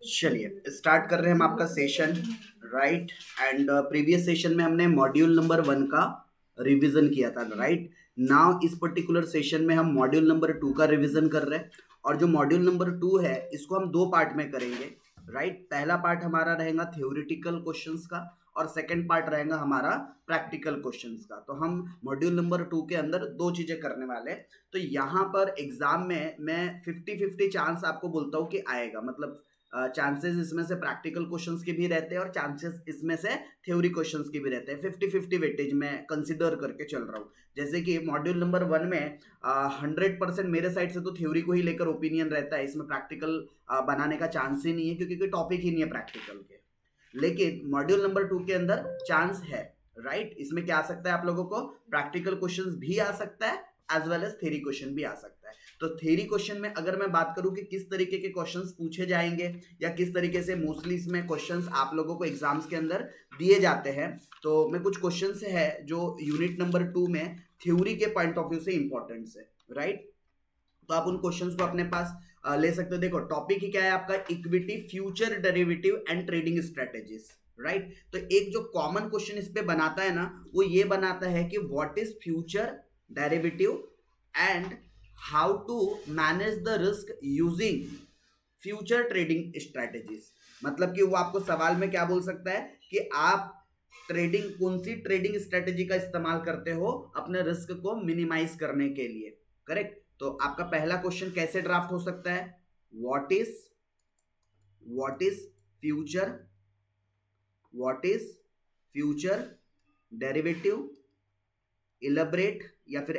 चलिए स्टार्ट कर रहे हैं हम आपका session. Right. And previous session में हमने मॉड्यूल नंबर 1 का रिवीजन किया था। राइट। नाउ इस पर्टिकुलर सेशन में हम मॉड्यूल नंबर 2 का रिवीजन कर रहे हैं। और जो मॉड्यूल नंबर 2 है इसको हम दो पार्ट में करेंगे। राइट। पहला पार्ट हमारा रहेगा थ्योरेटिकल क्वेश्चंस का और सेकंड पार्ट रहेगा हमारा प्रैक्टिकल क्वेश्चंस का। तो हम मॉड्यूल नंबर 2 के अंदर दो चीजें करने वाले हैं। तो यहाँ पर एग्जाम में मैं 50-50 चांस आपको बोलता हूँ कि आएगा। मतलब चांसेस इसमें से प्रैक्टिकल क्वेश्चंस के भी रहते हैं और चांसेस इसमें से थ्योरी क्वेश्चंस के भी रहते हैं। 50-50 वेटेज में कंसिडर करके चल रहा हूँ। जैसे कि मॉड्यूल नंबर 1 में 100% मेरे साइड से तो थ्योरी को ही लेकर ओपिनियन रहता है। इसमें प्रैक्टिकल बनाने का चांस ही नहीं है क्योंकि कोई टॉपिक ही नहीं है प्रैक्टिकल के। लेकिन मॉड्यूल नंबर 2 के अंदर चांस है। राइट। इसमें क्या आ सकता है आप लोगों को, प्रैक्टिकल क्वेश्चंस भी आ सकता है as well as theory question भी आ सकता है। तो थ्योरी क्वेश्चन में अगर मैं बात करूं कि किस तरीके के क्वेश्चंस पूछे जाएंगे या किस तरीके से मोस्टली इसमें क्वेश्चंस आप लोगों को एग्जाम्स के अंदर दिए जाते हैं, तो मैं कुछ क्वेश्चंस है जो यूनिट नंबर 2 में थ्योरी के पॉइंट ऑफ व्यू से इंपॉर्टेंट है। राइट। तो आप उन क्वेश्चंस को अपने पास ले सकते हो। देखो टॉपिक ही क्या है आपका, equity future derivative and trading strategies. Right. तो एक जो कॉमन क्वेश्चन इस पे बनाता है ना, वो ये बनाता है कि what is future derivative and how to manage the risk using future trading strategies. मतलब कि वो आपको सवाल में क्या बोल सकता है कि आप ट्रेडिंग कौन सी ट्रेडिंग स्ट्रेटेजी का इस्तेमाल करते हो अपने रिस्क को मिनिमाइज करने के लिए। करेक्ट। तो आपका पहला क्वेश्चन कैसे ड्राफ्ट हो सकता है, what is future, what is future derivative, elaborate या फिर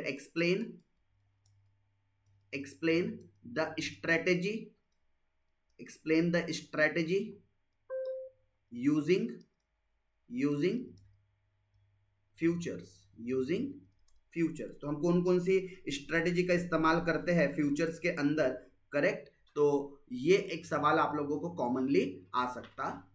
explain the strategy, explain the strategy using using futures. तो हम कौन कौन सी स्ट्रेटेजी का इस्तेमाल करते हैं फ्यूचर्स के अंदर। करेक्ट। तो ये एक सवाल आप लोगों को कॉमनली आ सकता है।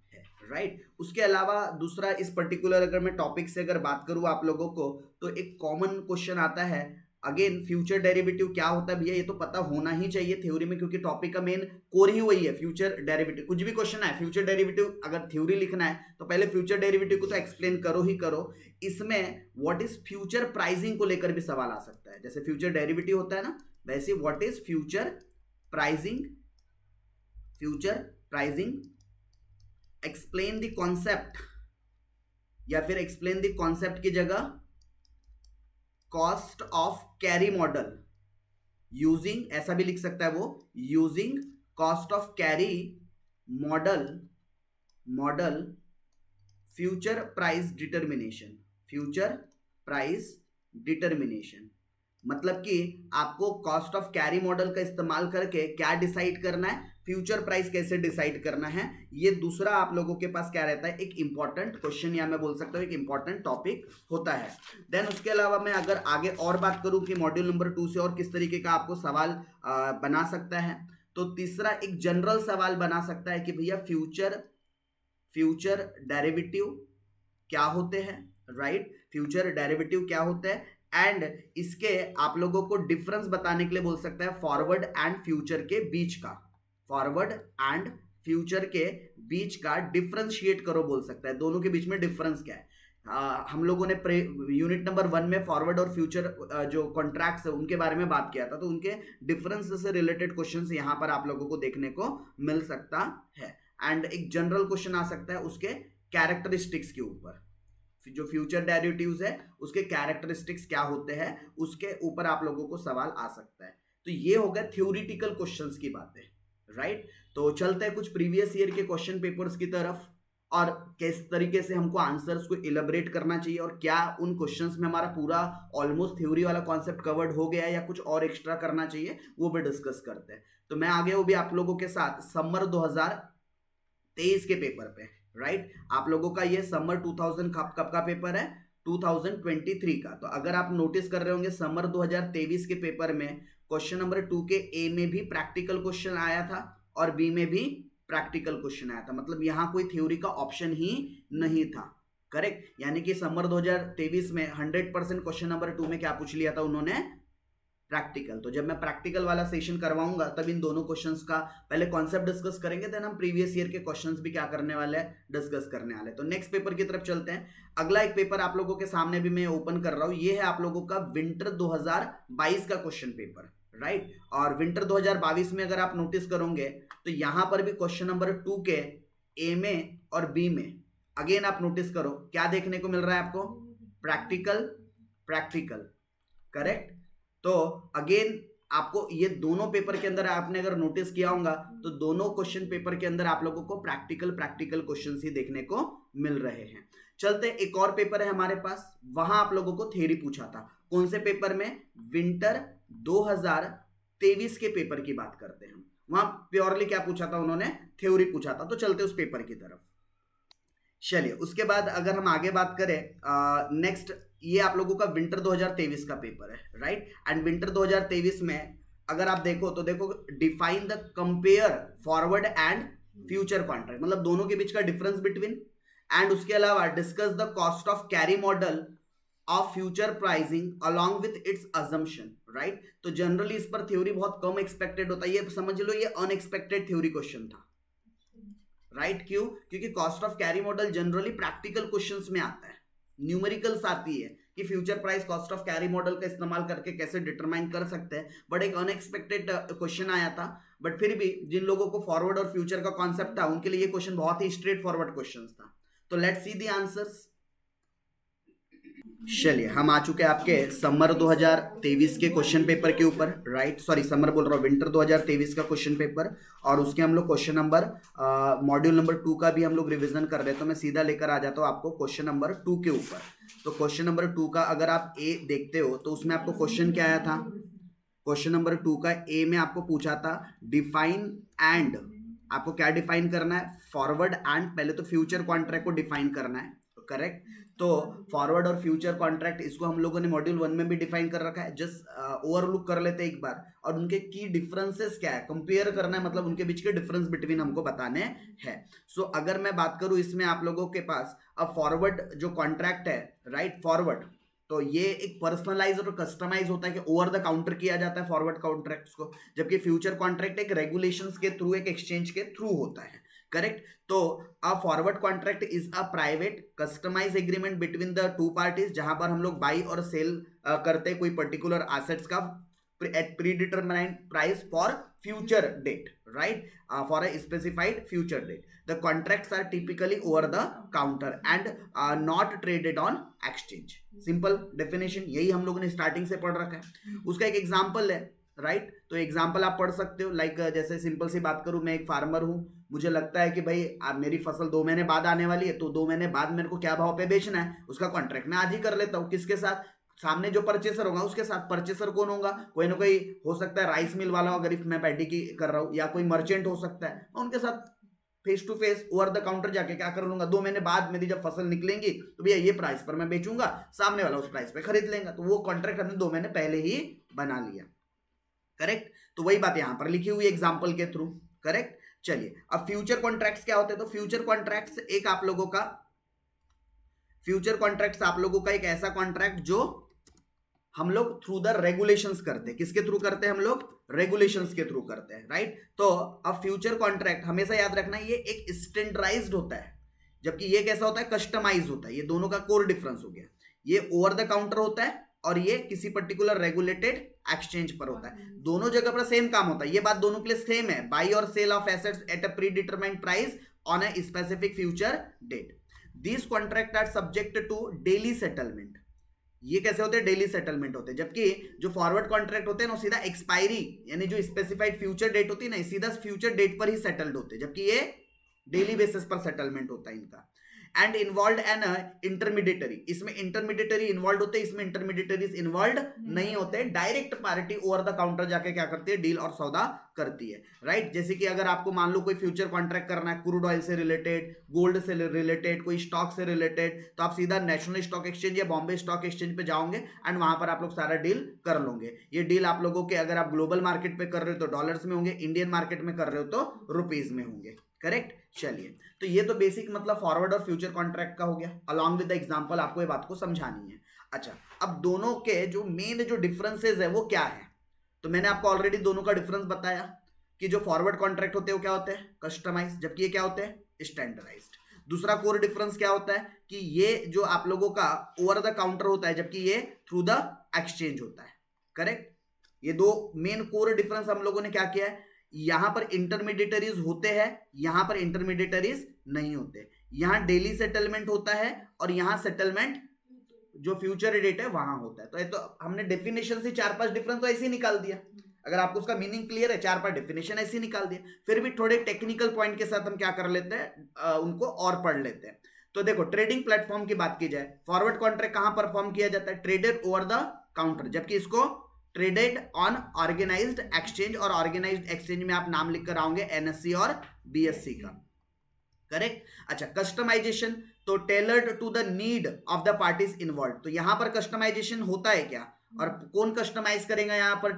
राइट। उसके अलावा दूसरा, इस पर्टिकुलर अगर मैं टॉपिक से अगर बात करूं आप लोगों को, तो एक कॉमन क्वेश्चन आता है अगेन, फ्यूचर डेरिवेटिव क्या होता है भैया, ये तो पता होना ही चाहिए थ्योरी में क्योंकि टॉपिक का मेन कोर ही वही है फ्यूचर डेरिवेटिव। कुछ भी क्वेश्चन है फ्यूचर डेरिवेटिव अगर थ्योरी लिखना है तो पहले फ्यूचर डेरिवेटिव को तो एक्सप्लेन करो ही करो। इसमें व्हाट इज फ्यूचर प्राइसिंग को लेकर भी सवाल आ सकता है। जैसे फ्यूचर डेरिवेटिव होता है ना, वैसे what is pricing future pricing, explain the concept या फिर एक्सप्लेन द कॉन्सेप्ट की जगह cost of carry model using, ऐसा भी लिख सकता है वो, using cost of carry model future price determination. मतलब कि आपको कॉस्ट ऑफ कैरी मॉडल का इस्तेमाल करके क्या डिसाइड करना है, फ्यूचर प्राइस कैसे डिसाइड करना है। ये दूसरा आप लोगों के पास क्या रहता है, एक इंपॉर्टेंट क्वेश्चन या मैं बोल सकता हूँ एक इंपॉर्टेंट टॉपिक होता है। देन उसके अलावा मैं अगर आगे और बात करूं कि मॉड्यूल नंबर 2 से और किस तरीके का आपको सवाल बना सकता है, तो तीसरा एक जनरल सवाल बना सकता है कि भैया फ्यूचर डेरिवेटिव क्या होते हैं। राइट। फ्यूचर डेरिवेटिव क्या होते हैं एंड इसके आप लोगों को डिफरेंस बताने के लिए बोल सकता है फॉरवर्ड एंड फ्यूचर के बीच का डिफरेंशिएट करो बोल सकता है। दोनों के बीच में डिफरेंस क्या है। हम लोगों ने यूनिट नंबर 1 में फॉरवर्ड और फ्यूचर जो कॉन्ट्रैक्ट्स है उनके बारे में बात किया था, तो उनके डिफरेंस से रिलेटेड क्वेश्चंस यहां पर आप लोगों को देखने को मिल सकता है। एंड एक जनरल क्वेश्चन आ सकता है उसके कैरेक्टरिस्टिक्स के ऊपर, जो फ्यूचर डेरिवेटिव्स है उसके कैरेक्टरिस्टिक्स क्या होते हैं उसके ऊपर आप लोगों को सवाल आ सकता है। तो ये हो गया थ्योरेटिकल क्वेश्चंस की बातें। राइट। तो चलते हैं कुछ प्रीवियस ईयर के क्वेश्चन पेपर्स की तरफ और किस तरीके से हमको आंसर्स को इलेबरेट करना चाहिए और क्या उन क्वेश्चंस में हमारा पूरा ऑलमोस्ट थ्योरी वाला कॉन्सेप्ट कवर्ड हो गया है या कुछ और एक्स्ट्रा करना चाहिए, वो भी डिस्कस करते हैं। तो मैं आ गया वो भी आप लोगों के साथ समर 2023 के पेपर पे। राइट। आप लोगों का ये समर 2000 कब का पेपर है, 2023 का। तो अगर आप नोटिस कर रहे होंगे समर 2023 के पेपर में क्वेश्चन नंबर 2 के ए में भी प्रैक्टिकल क्वेश्चन आया था और बी में भी प्रैक्टिकल क्वेश्चन आया था। मतलब यहां कोई थ्योरी का ऑप्शन ही नहीं था। करेक्ट। यानी कि समर 2023 में 100% क्वेश्चन नंबर 2 में क्या पूछ लिया था उन्होंने, प्रैक्टिकल। तो जब मैं प्रैक्टिकल वाला सेशन करवाऊंगा तब इन दोनों क्वेश्चंस का पहले कॉन्सेप्ट डिस्कस करेंगे, देन हम प्रीवियस ईयर के क्वेश्चंस भी क्या करने वाले हैं, डिस्कस करने वाले हैं। तो नेक्स्ट पेपर की तरफ चलते हैं। अगला एक पेपर आप लोगों के सामने भी मैं ओपन कर रहा हूं, ये है आप लोगों का विंटर 2022 का क्वेश्चन पेपर, राइट। और विंटर 2022 में अगर आप नोटिस करोगे तो यहां पर भी क्वेश्चन नंबर 2 के ए में और बी में अगेन आप नोटिस करो क्या देखने को मिल रहा है आपको, प्रैक्टिकल प्रैक्टिकल, करेक्ट। तो अगेन आपको ये दोनों पेपर के अंदर आपने अगर नोटिस किया होगा तो दोनों क्वेश्चन पेपर के अंदर आप लोगों को प्रैक्टिकल क्वेश्चंस ही देखने को मिल रहे हैं। चलते एक और पेपर है हमारे पास, वहां आप लोगों को थ्योरी पूछा था। कौन से पेपर में, विंटर 2023 के पेपर की बात करते हैं हम। वहां प्योरली क्या पूछा था उन्होंने, थ्योरी पूछा था। तो चलते उस पेपर की तरफ। चलिए उसके बाद अगर हम आगे बात करें नेक्स्ट, ये आप लोगों का विंटर 2023 का पेपर है, राइट। एंड विंटर 2023 में अगर आप देखो तो देखो, define the compare forward and future contract, मतलब दोनों के बीच का डिफरेंस बिटवीन, एंड उसके अलावा discuss the cost of carry model of future pricing along with its assumption, right. तो जनरली इस पर थ्योरी बहुत कम एक्सपेक्टेड होता है, ये समझ लो ये अनएक्सपेक्टेड थ्योरी क्वेश्चन था, राइट। क्यों, क्योंकि cost of carry model generally practical questions में आता है, न्यूमेरिकल्स आती है कि future price cost of carry model का इस्तेमाल करके कैसे डिटरमाइन कर सकते हैं, बट एक अनएक्सपेक्टेड क्वेश्चन आया था। बट फिर भी जिन लोगों को फॉरवर्ड और फ्यूचर का कॉन्सेप्ट था उनके लिए ये क्वेश्चन बहुत ही स्ट्रेट फॉरवर्ड क्वेश्चन था। तो लेट्स सी द आंसर्स। चलिए हम आ चुके हैं आपके समर 2023 के क्वेश्चन पेपर के ऊपर, राइट। सॉरी समर बोल रहा हूँ, विंटर 2023 का क्वेश्चन पेपर, और उसके हम लोग क्वेश्चन नंबर मॉड्यूल नंबर 2 का भी हम लोग रिवीजन कर रहे हैं। तो मैं सीधा लेकर आ जाता हूँ आपको क्वेश्चन नंबर 2 के ऊपर। तो क्वेश्चन नंबर 2 का अगर आप ए देखते हो तो उसमें आपको क्वेश्चन क्या आया था, क्वेश्चन नंबर 2 का ए में आपको पूछा था डिफाइन एंड, आपको क्या डिफाइन करना है, फॉरवर्ड एंड, पहले तो फ्यूचर कॉन्ट्रैक्ट को डिफाइन करना है, करेक्ट। तो फॉरवर्ड और फ्यूचर कॉन्ट्रैक्ट इसको हम लोगों ने मॉड्यूल 1 में भी डिफाइन कर रखा है, जस्ट ओवरलुक कर लेते हैं एक बार। और उनके की डिफरेंसेस क्या है, कंपेयर करना है, मतलब उनके बीच के डिफरेंस बिटवीन हमको बताने हैं। सो अगर मैं बात करूं इसमें आप लोगों के पास अब फॉरवर्ड जो कॉन्ट्रैक्ट है, राइट, फॉरवर्ड, तो ये एक पर्सनलाइज और कस्टमाइज होता है कि ओवर द काउंटर किया जाता है फॉरवर्ड कॉन्ट्रैक्ट्स को, जबकि फ्यूचर कॉन्ट्रैक्ट एक रेगुलेशंस के थ्रू, एक एक्सचेंज के थ्रू होता है, करेक्ट। तो a forward contract is a private customise agreement between the two parties, जहां पर हम लोग बाई और सेल करते हैं कोई पर्टिकुलर एसेट्स का at predetermined price for future date, right, for a specified future date. The contracts are typically over the counter and not traded on exchange. Simple definition, यही हम लोगों ने starting से पढ़ रखा है। उसका एक एग्जाम्पल है, राइट। तो एग्जाम्पल आप पढ़ सकते हो, लाइक जैसे सिंपल सी बात करूं, मैं एक फार्मर हूं, मुझे लगता है कि भाई अब मेरी फसल 2 महीने बाद आने वाली है, तो 2 महीने बाद मेरे को क्या भाव पे बेचना है उसका कॉन्ट्रैक्ट मैं आज ही कर लेता हूं। किसके साथ, सामने जो परचेसर होगा उसके साथ। परचेसर कौन होगा, कोई ना कोई हो सकता है, राइस मिल वाला, अगर मैं पैडी की कर रहा हूं, या कोई मर्चेंट हो सकता है, मैं उनके साथ face to face over the counter जाके क्या कर लूंगा, 2 महीने बाद मेरी जब फसल निकलेंगी तो भैया ये प्राइस पर मैं बेचूंगा, सामने वाला उस प्राइस पे खरीद लेगा। तो वो कॉन्ट्रैक्ट हमने 2 महीने पहले ही बना लिया, करेक्ट। तो वही बात यहां पर लिखी हुई एग्जाम्पल के थ्रू, करेक्ट। चलिए अब फ्यूचर कॉन्ट्रैक्ट्स क्या होते हैं, तो फ्यूचर कॉन्ट्रैक्ट्स एक आप लोगों का, फ्यूचर कॉन्ट्रैक्ट्स आप लोगों का एक ऐसा कॉन्ट्रैक्ट जो हम लोग थ्रू द रेगुलेशंस करते हैं। किसके थ्रू करते हैं, हम लोग रेगुलेशंस के थ्रू करते हैं, राइट। तो अब फ्यूचर कॉन्ट्रैक्ट हमेशा याद रखना ये एक स्टैंडर्डाइज्ड होता है, जबकि ये कैसा होता है, कस्टमाइज होता है। ये दोनों का कोर डिफरेंस हो गया, ये ओवर द काउंटर होता है और ये किसी पर्टिकुलर रेगुलेटेड एक्सचेंज पर होता है। दोनों जगह पर सेम काम होता है, ये बात दोनों के लिए सेम है, बाई और sell of assets at a predetermined price on a specific future date. This contract are subject to daily settlement. ये कैसे होते हैं, डेली सेटलमेंट होते हैं। जबकि जो फॉरवर्ड कॉन्ट्रैक्ट होते हैं ना सीधा एक्सपायरी, यानी जो स्पेसिफाइड फ्यूचर डेट होती है ना, सीधा फ्यूचर डेट पर ही सेटल्ड होते हैं, जबकि ये डेली बेसिस पर सेटलमेंट होता है इनका। एंड इन्वॉल्व एन इंटरमीडिएटरी, इसमें इंटरमीडिएटरी इन्वॉल्व होते हैं, इसमें इंटरमीडिएटरीज इन्वॉल्व नहीं होते, direct party over the counter जाके क्या करती है, डील और सौदा करती है, राइट। जैसे कि अगर आपको मान लो कोई फ्यूचर कॉन्ट्रैक्ट करना है क्रूड ऑयल से रिलेटेड, गोल्ड से रिलेटेड, कोई स्टॉक से रिलेटेड, तो आप सीधा नेशनल स्टॉक एक्सचेंज या बॉम्बे स्टॉक एक्सचेंज पे जाओगे एंड वहां पर आप लोग सारा डील कर लोगे। ये डील आप लोगों के, अगर आप ग्लोबल मार्केट पे कर रहे हो तो डॉलर्स में होंगे, इंडियन मार्केट में कर रहे हो तो रुपीज में होंगे, करेक्ट। चलिए तो ये तो बेसिक मतलब फॉरवर्ड और फ्यूचर कॉन्ट्रैक्ट का हो गया, अलॉन्ग विद द एग्जांपल आपको ये बात को समझानी है। अच्छा अब दोनों के जो मेन जो डिफरेंसेस है वो क्या है, तो मैंने आपको ऑलरेडी दोनों का डिफरेंस बताया कि जो फॉरवर्ड कॉन्ट्रैक्ट होते हैं वो क्या होते हैं, कस्टमाइज, जबकि ये क्या होते हैं, स्टैंडर्डाइज्ड। दूसरा कोर डिफरेंस क्या होता है कि ये जो आप लोगों का ओवर द काउंटर होता है, जबकि ये थ्रू द एक्सचेंज होता है। करेक्ट। ये दो मेन कोर डिफरेंस हम लोगों ने क्या किया है, यहां पर इंटरमीडिएटरीज होते हैं, यहां पर इंटरमीडिएटरीज नहीं होते। यहां डेली सेटलमेंट होता है और यहां सेटलमेंट जो फ्यूचर डेट है वहां होता है। तो ये तो हमने डेफिनेशन से 4-5 डिफरेंस तो ऐसे ही निकाल दिया। अगर आपको उसका मीनिंग क्लियर है, 4-5 डेफिनेशन ऐसे ही निकाल दिया। फिर भी थोड़े टेक्निकल पॉइंट के साथ हम क्या कर लेते हैं, उनको और पढ़ लेते हैं। तो देखो, ट्रेडिंग प्लेटफॉर्म की बात की जाए, फॉरवर्ड कॉन्ट्रैक्ट कहां परफॉर्म किया जाता है, ट्रेडेड ओवर द काउंटर, जबकि इसको ट्रेडेड ऑन ऑर्गेनाइज्ड एक्सचेंज, और ऑर्गेनाइज्ड एक्सचेंज में आप नाम लिखकर आओगे एनएससी और बीएससी का। करेक्ट। अच्छा, कस्टमाइजेशन, तो tailored to the need of the parties involve. तो यहां पर कस्टमाइजेशन होता है क्या, और कौन कस्टमाइज करेगा, यहां पर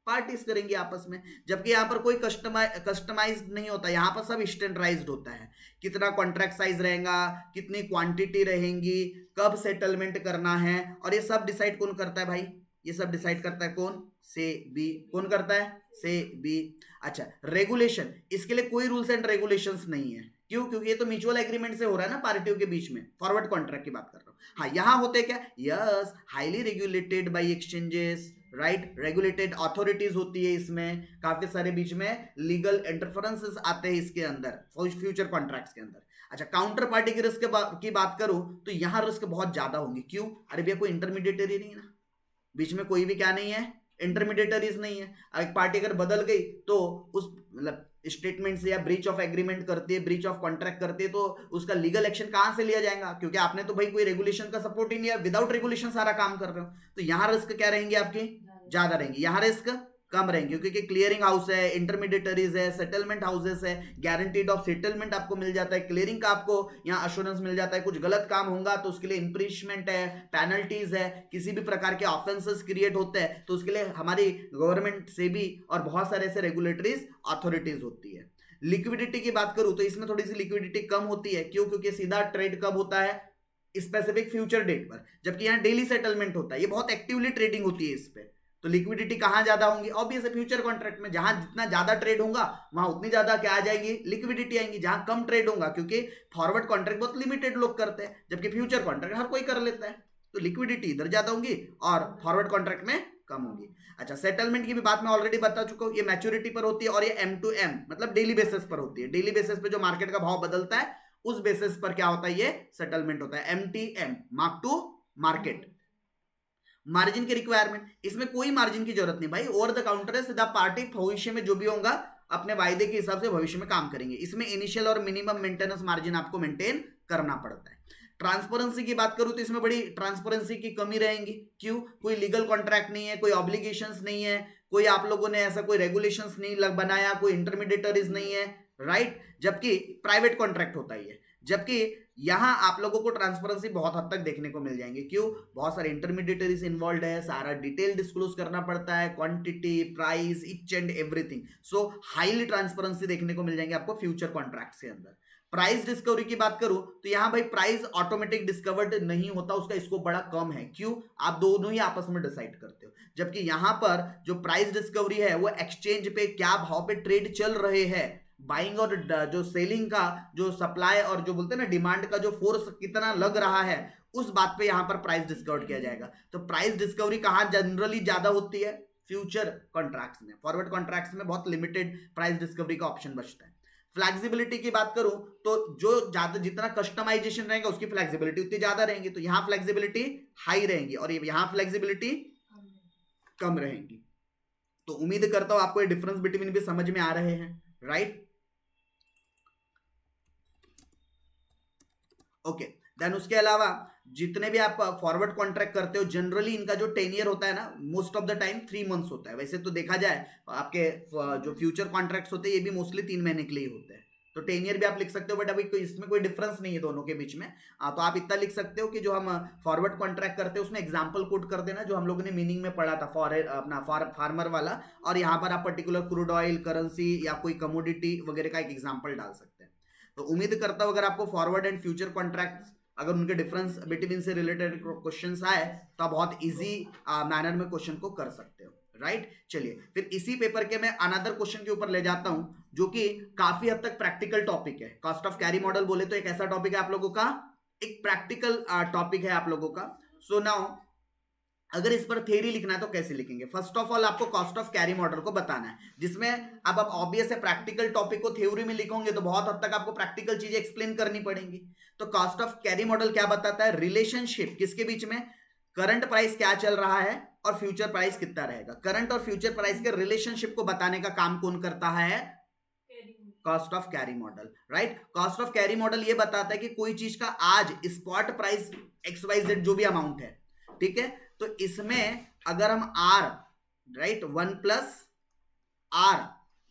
पार्टीज करेंगी आपस में। जबकि यहां पर कोई कस्टमाइज नहीं होता, यहां पर सब स्टैंडर्डाइज्ड होता है। कितना कॉन्ट्रैक्ट साइज रहेगा, कितनी क्वांटिटी रहेंगी, कब सेटलमेंट करना है, और ये सब डिसाइड कौन करता है भाई, ये सब डिसाइड करता है कौन, सेबी। कौन करता है, सेबी। अच्छा, रेगुलेशन, इसके लिए कोई रूल्स एंड रेगुलेशंस नहीं है। क्यों, क्योंकि ये तो म्यूचुअल एग्रीमेंट से हो रहा है ना पार्टियों के बीच में। फॉरवर्ड कॉन्ट्रैक्ट की बात कर रहा हूं। हाँ, यहां होते क्या, yes, highly regulated by exchanges, right, regulated authorities होती है इसमें, काफी सारे बीच में लीगल इंटरफेरेंसेस आते हैं इसके अंदर, फ्यूचर कॉन्ट्रैक्ट्स के अंदर। अच्छा, काउंटर पार्टी के रिस्क की बात करूं तो यहां रिस्क बहुत ज्यादा होंगे। क्यों, अरे भैया कोई इंटरमीडिएटरी नहीं है ना, बीच में कोई भी क्या नहीं है, इंटरमीडिएटरीज नहीं है। एक पार्टी अगर बदल गई तो उस मतलब स्टेटमेंट से या ब्रीच ऑफ एग्रीमेंट करती है, ब्रीच ऑफ कॉन्ट्रैक्ट करती है, तो उसका लीगल एक्शन कहां से लिया जाएगा, क्योंकि आपने तो भाई कोई रेगुलेशन का सपोर्ट ही नहीं है, विदाउट रेगुलेशन सारा काम कर रहे हो। तो यहां रिस्क क्या रहेंगे आपकी, ज्यादा रहेंगे। यहां रिस्क कम रहेंगे क्योंकि क्लियरिंग हाउस है, इंटरमीडिएटरीज है, सेटलमेंट हाउसेस है, गारंटीड ऑफ सेटलमेंट आपको मिल जाता है, क्लियरिंग का आपको यहाँ अश्योरेंस मिल जाता है। कुछ गलत काम होगा तो उसके लिए इंप्रीशमेंट है, पेनल्टीज है, किसी भी प्रकार के ऑफेंसेस क्रिएट होते हैं तो उसके लिए हमारी गवर्नमेंट से भी और बहुत सारे ऐसे रेगुलेटरीज अथॉरिटीज होती है। लिक्विडिटी की बात करूं तो इसमें थोड़ी सी लिक्विडिटी कम होती है। क्यों, क्योंकि सीधा ट्रेड कब होता है, स्पेसिफिक फ्यूचर डेट पर, जबकि यहाँ डेली सेटलमेंट होता है। ये बहुत एक्टिवली ट्रेडिंग होती है इस पे, तो लिक्विडिटी कहां ज्यादा होंगी, ऑब्वियस है फ्यूचर कॉन्ट्रैक्ट में। जहां जितना ज्यादा ट्रेड होगा वहां उतनी ज्यादा क्या आ जाएगी, लिक्विडिटी आएंगी। जहां कम ट्रेड होगा, क्योंकि फॉरवर्ड कॉन्ट्रैक्ट बहुत लिमिटेड लोग करते हैं, जबकि फ्यूचर कॉन्ट्रैक्ट हर कोई कर लेता है, तो लिक्विडिटी इधर ज्यादा होंगी और फॉरवर्ड कॉन्ट्रैक्ट में कम होगी। अच्छा, सेटलमेंट की भी बात मैं ऑलरेडी बता चुका हूं, ये मैच्योरिटी पर होती है और ये M2M मतलब डेली बेसिस पर होती है। डेली बेसिस पे जो मार्केट का भाव बदलता है उस बेसिस पर क्या होता है, ये सेटलमेंट होता है। MTM, mark to market. Margin की रिक्वायरमेंट, इसमें कोई मार्जिन की जरूरत नहीं भाई, ओवर द काउंटर है, सीधा पार्टी भविष्य में जो भी होगा अपने वायदे के हिसाब से भविष्य में काम करेंगे। इसमें इनिशियल और मिनिमम मेंटेनेंस मार्जिन आपको मेंटेन करना पड़ता है। ट्रांसपेरेंसी की बात करूं तो इसमें बड़ी ट्रांसपेरेंसी की कमी रहेगी। क्यों, कोई लीगल कॉन्ट्रैक्ट नहीं है, कोई ऑब्लिगेशंस नहीं है, कोई आप लोगों ने ऐसा कोई रेगुलेशंस नहीं बनाया, कोई इंटरमीडिएटरीज नहीं है, राइट। जबकि प्राइवेट कॉन्ट्रैक्ट होता है, जबकि यहां आप लोगों को ट्रांसपेरेंसी बहुत हद तक देखने को मिल जाएंगे। क्यों, बहुत सारे इंटरमीडिएटरीज इन्वॉल्व है, सारा डिटेल डिस्क्लोज करना पड़ता है, quantity, price, each and everything. So highly transparency देखने को मिल जाएंगे आपको फ्यूचर कॉन्ट्रैक्ट्स के अंदर। प्राइस डिस्कवरी की बात करूं तो यहां भाई प्राइस ऑटोमेटिक डिस्कवर्ड नहीं होता, उसका स्कोप बड़ा कम है। क्यों, आप दोनों ही आपस में डिसाइड करते हो। जबकि यहां पर जो प्राइस डिस्कवरी है वो एक्सचेंज पे क्या भाव पे ट्रेड चल रहे हैं, बाइंग और जो सेलिंग का जो सप्लाई और जो बोलते हैं ना डिमांड का जो फोर्स कितना लग रहा है, उस बात पे यहां पर प्राइस डिस्कवर किया जाएगा। तो प्राइस डिस्कवरी कहां जनरली ज्यादा होती है, फ्यूचर कॉन्ट्रैक्ट्स में। फॉरवर्ड कॉन्ट्रैक्ट्स में बहुत लिमिटेड प्राइस डिस्कवरी का ऑप्शन बचता है। फ्लेक्सिबिलिटी की बात करूं तो जो ज्यादा जितना कस्टमाइजेशन रहेगा उसकी फ्लेक्सिबिलिटी उतनी ज्यादा रहेंगी, तो यहां फ्लेक्सिबिलिटी हाई रहेंगी और यहां फ्लेक्सिबिलिटी कम रहेंगी। तो उम्मीद करता हूं आपको ये डिफरेंस बिटवीन भी समझ में आ रहे हैं, राइट। ओके, देन उसके अलावा जितने भी आप फॉरवर्ड कॉन्ट्रैक्ट करते हो जनरली इनका जो टेनियर होता है ना, most of the time 3 months होता है। वैसे तो देखा जाए आपके जो फ्यूचर कॉन्ट्रैक्ट्स होते हैं ये भी मोस्टली 3 महीने के लिए होते हैं, तो टेनियर भी आप लिख सकते हो, बट अभी इसमें कोई डिफरेंस नहीं है दोनों के बीच में। तो आप इतना लिख सकते हो कि जो हम फॉरवर्ड कॉन्ट्रैक्ट करते हैं उसमें एग्जाम्पल कोट कर देना जो हम लोगों ने मीनिंग में पढ़ा था अपना फार्मर वाला, और यहाँ पर आप पर्टिकुलर क्रूड ऑयल, करेंसी या कोई कमोडिटी वगैरह का एक एग्जाम्पल डाल सकते हैं। तो उम्मीद करता हूं अगर आपको फॉरवर्ड एंड फ्यूचर कॉन्ट्रैक्ट्स अगर उनके डिफरेंस बिटवीन से रिलेटेड क्वेश्चंस आए तो आप बहुत इजी मैनर में क्वेश्चन को कर सकते हो, राइट। चलिए फिर इसी पेपर के मैं अनदर क्वेश्चन के ऊपर ले जाता हूं जो कि काफी हद तक प्रैक्टिकल टॉपिक है। कॉस्ट ऑफ कैरी मॉडल बोले तो एक ऐसा टॉपिक है आप लोगों का, एक प्रैक्टिकल टॉपिक है आप लोगों का। सो नाउ अगर इस पर थ्योरी लिखना है तो कैसे लिखेंगे? फर्स्ट ऑफ ऑल आपको कॉस्ट ऑफ कैरी मॉडल को बताना है, जिसमें अब आप ऑब्वियस है प्रैक्टिकल टॉपिक को थ्योरी में लिखोगे तो बहुत हद तक आपको प्रैक्टिकल चीजें एक्सप्लेन करनी पड़ेंगी। तो कॉस्ट ऑफ कैरी मॉडल क्या बताता है? रिलेशनशिप किसके बीच में? करंट प्राइस क्या चल रहा है और फ्यूचर प्राइस कितना रहेगा। करंट और फ्यूचर प्राइस के रिलेशनशिप को बताने का काम कौन करता है? Cost of carry model, right. Cost of carry model ये बताता है कि कोई चीज का आज स्पॉट प्राइस XYZ जो भी अमाउंट है, ठीक है, तो इसमें अगर हम आर, राइट, 1+R,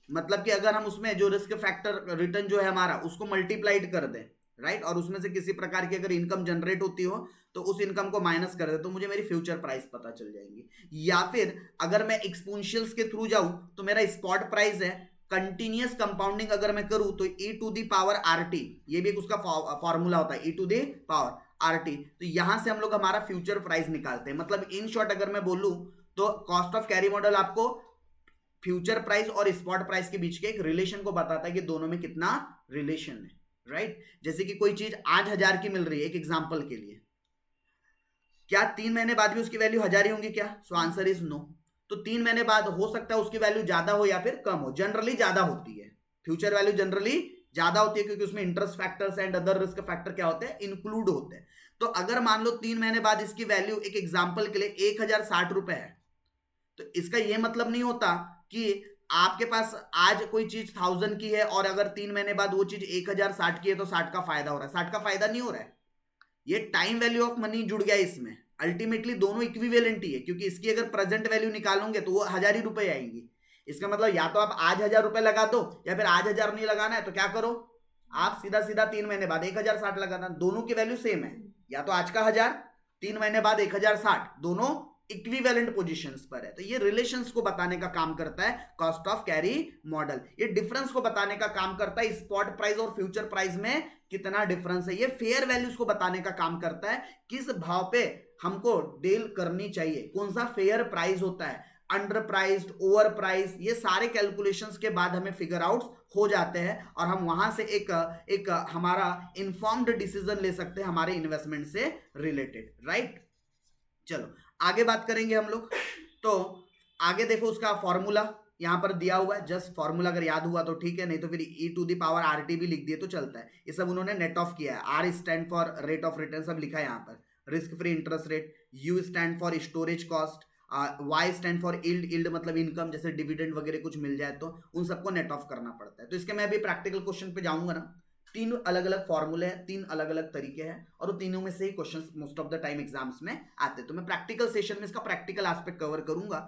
मतलब कि अगर हम उसमें जो रिस्क फैक्टर रिटर्न जो है हमारा उसको मल्टीप्लाइड कर दें, राइट, और उसमें से किसी प्रकार की अगर इनकम जनरेट होती हो तो उस इनकम को माइनस कर दे तो मुझे मेरी फ्यूचर प्राइस पता चल जाएगी। या फिर अगर मैं एक्सपोनेंशियल्स के थ्रू जाऊं तो मेरा स्पॉट प्राइस है, कंटिन्यूअस कंपाउंडिंग अगर मैं करूं तो e⁻RT, ये भी एक उसका फॉर्मूला होता है, e⁻RT। तो यहां से हम लोग हमारा फ्यूचर प्राइस निकालते हैं। मतलब इन शॉर्ट अगर मैं बोलूं तो कॉस्ट ऑफ कैरी मॉडल आपको फ्यूचर प्राइस और स्पॉट प्राइस के बीच के एक रिलेशन को बताता है कि दोनों में कितना रिलेशन है, राइट। जैसे कि कोई चीज आज 1000 की मिल रही है, एक एग्जांपल के लिए, क्या 3 महीने बाद भी उसकी वैल्यू 1000 ही होंगी क्या? So answer is no. तो 3 महीने बाद हो सकता है उसकी वैल्यू ज्यादा हो या फिर कम हो, जनरली ज्यादा होती है, फ्यूचर वैल्यू जनरली ज्यादा होती है क्योंकि उसमें interest factors and other risk factor क्या होते हैं? इंक्लूड होते हैं। तो अगर मान लो 3 महीने बाद इसकी वैल्यू एक एग्जांपल के लिए 1060 रुपए है, तो इसका यह मतलब नहीं होता कि आपके पास आज कोई चीज 1000 की है और अगर 3 महीने बाद वो चीज 1060 की है तो 60 का फायदा हो रहा है। 60 का फायदा नहीं हो रहा है, ये टाइम वैल्यू ऑफ मनी जुड़ गया इसमें। अल्टीमेटली दोनों इक्विवेलेंट ही है क्योंकि इसकी अगर प्रेजेंट वैल्यू निकालोगे तो वो 1000 ही रुपए आएंगी। इसका मतलब या तो आप आज 1000 रुपए लगा दो या फिर आज 1000 नहीं लगाना है तो क्या करो, आप सीधा सीधा 3 महीने बाद 1060 लगाना। दोनों की वैल्यू सेम है, या तो आज का 1000, 3 महीने बाद 1060, दोनों इक्विवेलेंट पोजीशंस पर है। तो ये रिलेशंस को बताने का काम करता है कॉस्ट ऑफ कैरी मॉडल। ये डिफरेंस को बताने का काम करता है, स्पॉट प्राइस और फ्यूचर प्राइस में कितना डिफरेंस है। ये फेयर वैल्यूज को बताने का काम करता है, किस भाव पे हमको डील करनी चाहिए, कौन सा फेयर प्राइस होता है, अंडर प्राइस्ड, ओवर प्राइस, ये सारे कैलकुलेशंस के बाद हमें फिगर आउट हो जाते हैं और हम वहां से एक हमारा इन्फॉर्म्ड डिसीजन ले सकते हैं हमारे इन्वेस्टमेंट से रिलेटेड, राइट। चलो आगे बात करेंगे हम लोग। तो आगे देखो उसका फॉर्मूला यहां पर दिया हुआ है, जस्ट फॉर्मूला अगर याद हुआ तो ठीक है, नहीं तो फिर e⁻RT भी लिख दिए तो चलता है। ये सब उन्होंने नेट ऑफ किया है। R stand for rate of return सब लिखा है यहाँ पर, risk free interest rate, U stand for storage cost, Y stand for yield मतलब इनकम, जैसे डिविडेंड वगैरह कुछ मिल जाए तो उन सबको नेट ऑफ करना पड़ता है। तो इसके मैं अभी प्रैक्टिकल क्वेश्चन पे जाऊंगा ना, 3 अलग अलग फॉर्मूले हैं, 3 अलग अलग तरीके हैं और वो तीनों में से ही questions most of the time exams में आते हैं। तो मैं प्रैक्टिकल सेशन में इसका प्रैक्टिकल एस्पेक्ट कवर करूंगा।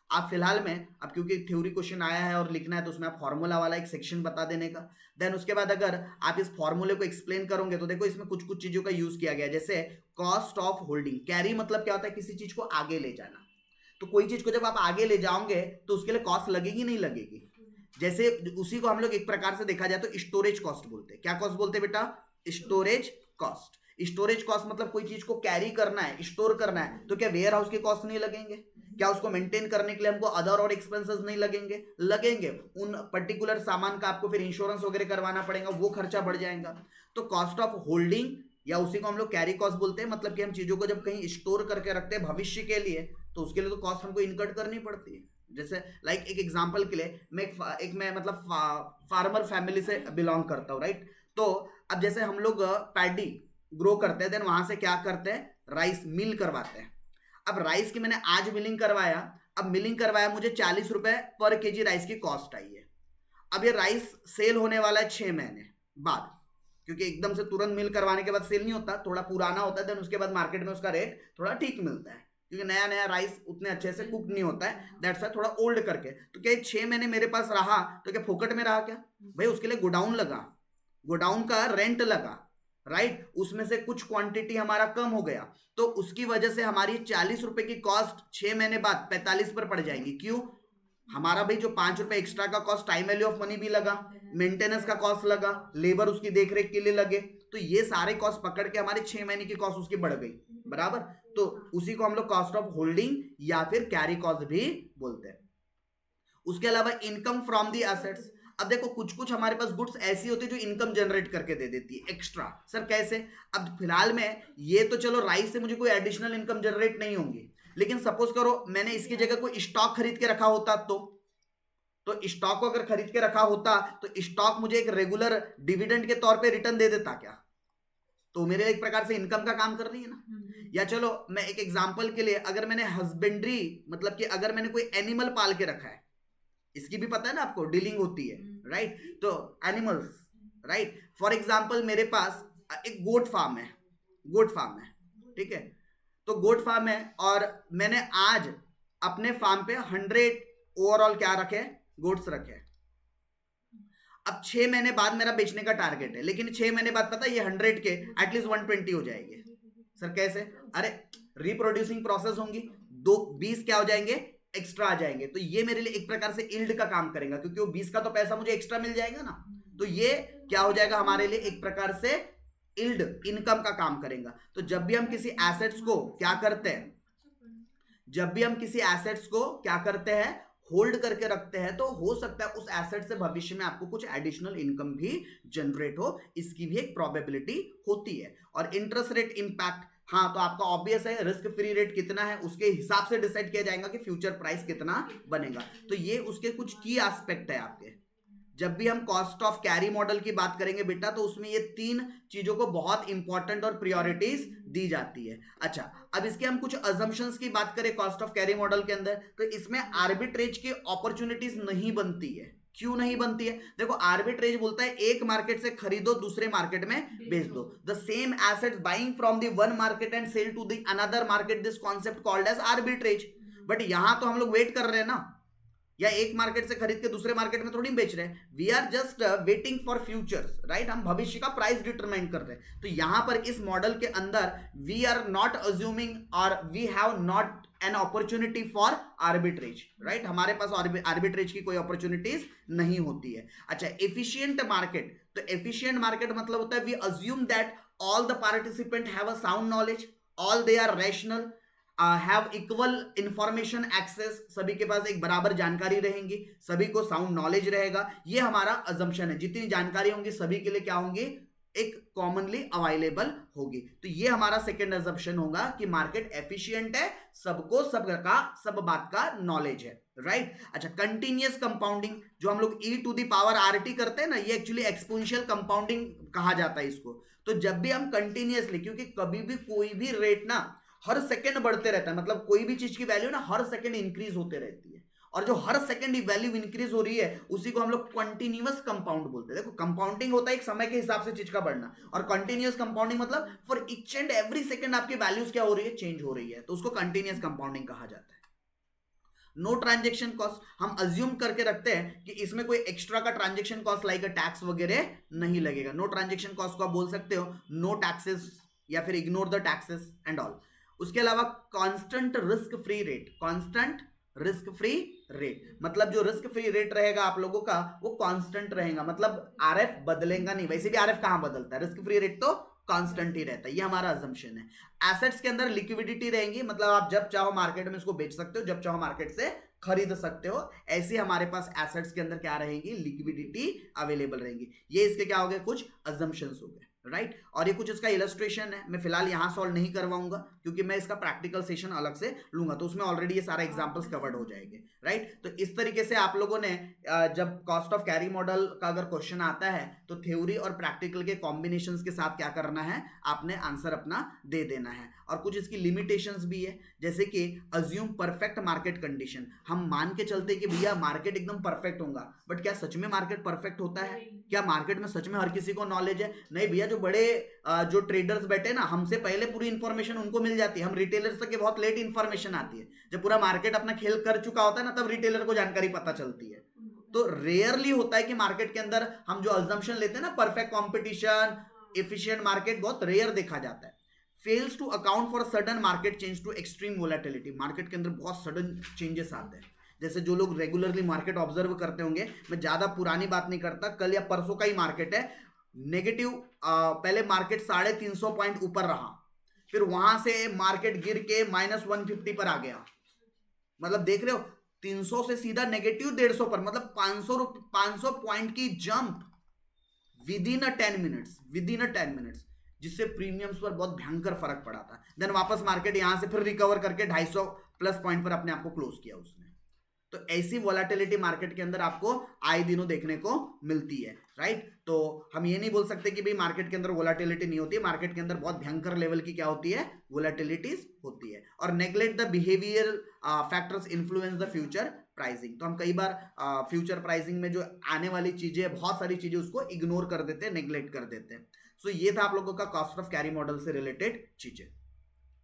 आप फिलहाल में अब क्योंकि थ्योरी क्वेश्चन आया है और लिखना है तो उसमें आप फॉर्मूला वाला एक सेक्शन बता देने का, देन उसके बाद अगर आप इस फॉर्मूले को एक्सप्लेन करोगे तो देखो इसमें कुछ कुछ चीजों का यूज किया गया, जैसे कॉस्ट ऑफ होल्डिंग। कैरी मतलब क्या होता है? किसी चीज को आगे ले जाना। तो कोई चीज को जब आप आगे ले जाओगे तो उसके लिए कॉस्ट लगेगी नहीं लगेगी? जैसे उसी को हम लोग एक प्रकार से देखा जाए तो स्टोरेज कॉस्ट बोलते हैं। क्या कॉस्ट बोलते हैं बेटा? Storage cost. स्टोरेज कॉस्ट मतलब कोई चीज को कैरी करना है, स्टोर करना है, तो क्या वेयर हाउस के कॉस्ट नहीं लगेंगे? क्या उसको मेंटेन करने के लिए हमको अदर और एक्सपेंसेस नहीं लगेंगे? लगेंगे। उन पर्टिकुलर सामान का आपको फिर इंश्योरेंस वगैरह करवाना पड़ेगा, वो खर्चा बढ़ जाएगा। तो कॉस्ट ऑफ होल्डिंग या उसी को हम लोग कैरी कॉस्ट बोलते हैं, मतलब कि हम चीजों को जब कहीं स्टोर करके रखते हैं भविष्य के लिए तो उसके लिए तो कॉस्ट हमको इनकट करनी पड़ती है। जैसे लाइक एक एग्जांपल के लिए मैं मतलब फार्मर फैमिली से बिलोंग करता हूँ, राइट। तो अब जैसे हम लोग पैडी ग्रो करते हैं, देन वहां से क्या करते हैं? राइस मिल करवाते हैं। अब राइस की मैंने आज मिलिंग करवाया, अब मिलिंग करवाया मुझे 40 रुपए पर केजी राइस की कॉस्ट आई है। अब ये राइस सेल होने वाला है 6 महीने बाद, क्योंकि एकदम से तुरंत मिल करवाने के बाद सेल नहीं होता, थोड़ा पुराना होता है, देन उसके बाद मार्केट में उसका रेट थोड़ा ठीक मिलता है क्योंकि नया नया राइस उतने अच्छे से कुक नहीं होता है, दैट्स वाई थोड़ा ओल्ड करके। तो क्या 6 महीने मेरे पास रहा तो क्या फोकट में रहा क्या भाई? उसके लिए गोडाउन लगा, गोडाउन का रेंट लगा, राइट। उसमें से कुछ क्वांटिटी हमारा कम हो गया तो उसकी वजह से हमारी 40 रुपए की कॉस्ट 6 महीने बाद 45 पर पड़ जाएगी। क्यों? हमारा भाई जो 5 रुपए एक्स्ट्रा का cost, time value of money भी लगा, मेंटेनेंस का कॉस्ट लगा, लेबर उसकी देखरेख के लिए लगे, तो ये सारे कॉस्ट पकड़ के हमारे 6 महीने की कॉस्ट उसकी बढ़ गई, बराबर। तो उसी को हम लोग कॉस्ट ऑफ होल्डिंग या फिर कैरी कॉस्ट भी बोलते हैं। उसके अलावा इनकम फ्रॉम दी एसेट्स। अब देखो कुछ कुछ हमारे पास गुड्स ऐसी होती है जो इनकम जनरेट करके दे देती है एक्स्ट्रा। सर कैसे? अब फिलहाल में ये तो चलो राइस से मुझे कोई एडिशनल इनकम जनरेट नहीं होंगी, लेकिन सपोज करो मैंने इसकी जगह कोई स्टॉक खरीद के रखा होता, तो स्टॉक को अगर खरीद के रखा होता तो स्टॉक मुझे एक रेगुलर डिविडेंड के तौर पे रिटर्न दे देता क्या? तो मेरे एक प्रकार से इनकम का काम कर रही है ना। या चलो मैं एक एग्जांपल के लिए, अगर मैंने हस्बेंड्री, मतलब कि अगर मैंने कोई एनिमल पाल के रखा है, इसकी भी पता है ना आपको, डीलिंग होती है, राइट। तो एनिमल्स, राइट, फॉर एग्जांपल मेरे पास एक गोट फार्म है, ठीक है। तो गोट फार्म है और मैंने आज अपने फार्म पे 100 ओवरऑल क्या रखे, गोट्स रखे। अब 6 महीने बाद मेरा बेचने का टारगेट है, लेकिन 6 महीने बाद पता है ये 100 के एटलीस्ट 120 हो जाएंगे। सर कैसे? अरे रिप्रोड्यूसिंग प्रोसेस होंगी, 20 क्या हो जाएंगे, एक्स्ट्रा आ जाएंगे। तो ये मेरे लिए एक प्रकार से इल्ड का काम करेगा, क्योंकि वो 20 का तो पैसा मुझे एक्स्ट्रा मिल जाएगा ना। तो ये क्या हो जाएगा हमारे लिए, एक प्रकार से इल्ड, इनकम का काम करेगा। तो जब भी हम किसी एसेट्स को क्या करते हैं, होल्ड करके रखते हैं, तो हो सकता है उस एसेट से भविष्य में आपको कुछ एडिशनल इनकम भी जनरेट हो, इसकी भी एक प्रोबेबिलिटी होती है। और इंटरेस्ट रेट इंपैक्ट, हाँ, तो आपका ऑब्वियस है रिस्क फ्री रेट कितना है उसके हिसाब से डिसाइड किया जाएगा कि फ्यूचर प्राइस कितना बनेगा। तो ये उसके कुछ की एस्पेक्ट है आपके। जब भी हम कॉस्ट ऑफ कैरी मॉडल की बात करेंगे बेटा, तो उसमें ये 3 चीजों को बहुत इंपॉर्टेंट और प्रायोरिटीज दी जाती है। अच्छा, अब इसके हम कुछ अजम्पशंस की बात करें कॉस्ट ऑफ कैरी मॉडल के अंदर, तो इसमें आर्बिट्रेज की अपॉर्चुनिटीज नहीं बनती है। क्यों नहीं बनती है? देखो आर्बिट्रेज बोलता है एक मार्केट से खरीदो, दूसरे मार्केट में बेच दो। The same assets buying from the one market and sell to the another market, this concept called as arbitrage. But यहां तो हम लोग वेट कर रहे हैं ना, या एक मार्केट से खरीद के दूसरे मार्केट में थोड़ी बेच रहे हैं। We are just waiting for futures, right. हम भविष्य का प्राइस डिटरमाइन कर रहे हैं। तो यहां पर इस मॉडल के अंदर वी आर नॉट अज्यूमिंग और we have not an opportunity for arbitrage, right. हमारे पास आर्बिट्रेज की कोई अपॉर्चुनिटीज नहीं होती है। अच्छा, एफिशिएंट मार्केट, तो एफिशिएंट मार्केट मतलब होता है we assume that all the participant have a sound knowledge, all they are rational, have equal information access, सभी के पास एक बराबर जानकारी रहेंगी, सभी को साउंड नॉलेज रहेगा। ये हमारा अजम्पशन है, जितनी जानकारी होंगी सभी के लिए क्या होंगी, एक कॉमनली अवेलेबल होगी। तो ये हमारा सेकेंड अजम्पशन होगा कि मार्केट एफिशिएंट है, सबको सब बात का नॉलेज है, राइट। अच्छा, कंटिन्यूअस कंपाउंडिंग जो हम लोग e to the power RT करते हैं ना, ये एक्चुअली एक्सपोनेंशियल कंपाउंडिंग कहा जाता है इसको। तो जब भी हम कंटिन्यूअसली, क्योंकि कभी भी कोई भी रेट ना हर सेकंड बढ़ते रहता है, मतलब कोई भी चीज की वैल्यू ना हर सेकंड इंक्रीज होते रहती है, और जो हर सेकंड वैल्यू इंक्रीज हो रही है उसी को हम लोग कंटिन्यूअस कंपाउंड बोलते हैं। देखो कंपाउंडिंग होता है एक समय के हिसाब से चीज का बढ़ना, और कंटिन्यूअस कंपाउंडिंग मतलब for each and every second आपकी वैल्यूज क्या हो रही है, चेंज हो रही है, तो उसको कंटिन्यूअस कंपाउंडिंग कहा जाता है। नो ट्रांजेक्शन कॉस्ट, हम अज्यूम करके रखते हैं कि इसमें कोई एक्स्ट्रा का ट्रांजेक्शन कॉस्ट लाइक टैक्स वगैरह नहीं लगेगा। नो ट्रांजेक्शन कॉस्ट को आप बोल सकते हो नो टैक्सेस, या फिर ignore the taxes and all. उसके अलावा कांस्टेंट रिस्क फ्री रेट, मतलब जो रिस्क फ्री रेट रहेगा आप लोगों का वो कांस्टेंट रहेगा, मतलब आरएफ बदलेगा नहीं। वैसे भी आरएफ कहां बदलता है, रिस्क फ्री रेट तो कांस्टेंट ही रहता है, ये हमारा अजम्पशन है। एसेट्स के अंदर लिक्विडिटी रहेंगी, मतलब आप जब चाहो मार्केट में इसको बेच सकते हो, जब चाहो मार्केट से खरीद सकते हो। ऐसे हमारे पास एसेट्स के अंदर क्या रहेंगी, लिक्विडिटी अवेलेबल रहेंगी। ये इसके क्या हो गए, कुछ अजम्पशंस हो गए, राइट। और ये कुछ इसका इलस्ट्रेशन है, मैं फिलहाल यहां सॉल्व नहीं करवाऊंगा क्योंकि मैं इसका प्रैक्टिकल सेशन अलग से लूंगा, तो उसमें ऑलरेडी ये सारे एग्जांपल्स कवर्ड हो जाएंगे, राइट। तो इस तरीके से आप लोगों ने जब कॉस्ट ऑफ कैरी मॉडल का अगर क्वेश्चन आता है तो थ्योरी और प्रैक्टिकल के कॉम्बिनेशंस के साथ क्या करना है, आपने आंसर अपना दे देना है। और कुछ इसकी लिमिटेशंस भी है, जैसे कि अज्यूम परफेक्ट मार्केट कंडीशन। हम मान के चलते कि भैया मार्केट एकदम परफेक्ट होगा, बट क्या सच में मार्केट परफेक्ट होता है? क्या मार्केट में सच में हर किसी को नॉलेज है? नहीं भैया, जो बड़े जो ट्रेडर्स बैठे ना, हमसे पहले पूरी इंफॉर्मेशन उनको मिल जाती है। हम रिटेलर्स तक बहुत लेट इंफॉर्मेशन आती है, जब पूरा मार्केट अपना खेल कर चुका होता है ना, तब रिटेलर को जानकारी पता चलती है। तो रेयरली होता है कि मार्केट के अंदर हम जो अजम्पशन लेते हैं ना, परफेक्ट कॉम्पिटिशन, एफिशिएंट मार्केट, बहुत रेयर देखा जाता है। Fails to account for sudden market change to extreme volatility, market के अंदर बहुत सडन चेंजेस आते हैं। जैसे जो लोग रेगुलरली मार्केट ऑब्जर्व करते होंगे, मैं ज्यादा पुरानी बात नहीं करता, कल या परसों का ही मार्केट है, नेगेटिव पहले मार्केट 350 पॉइंट ऊपर रहा, फिर वहां से मार्केट गिर के -150 पर आ गया। मतलब देख रहे हो, 300 से सीधा नेगेटिव 150 पर, मतलब 500 पॉइंट की jump with in a 10 minutes, जिससे प्रीमियम्स पर बहुत भयंकर फर्क पड़ा था। देन वापस मार्केट यहां से फिर रिकवर करके 250 प्लस पॉइंट पर अपने आप को क्लोज किया उसने। तो ऐसी वोलेटिलिटी मार्केट के अंदर आपको आए दिनों देखने को मिलती है, राइट। तो हम ये नहीं बोल सकते कि भाई मार्केट के अंदर वोलेटिलिटी नहीं होती है, मार्केट के अंदर बहुत भयंकर लेवल की क्या होती है, वोलेटिलिटीज होती है। और neglect the behaviour factors influence the future pricing. तो हम कई बार फ्यूचर प्राइसिंग में जो आने वाली चीजें, बहुत सारी चीजें उसको इग्नोर कर देते हैं, नेग्लेक्ट कर देते हैं। सो ये था आप लोगों का कॉस्ट ऑफ कैरी मॉडल से रिलेटेड चीजें,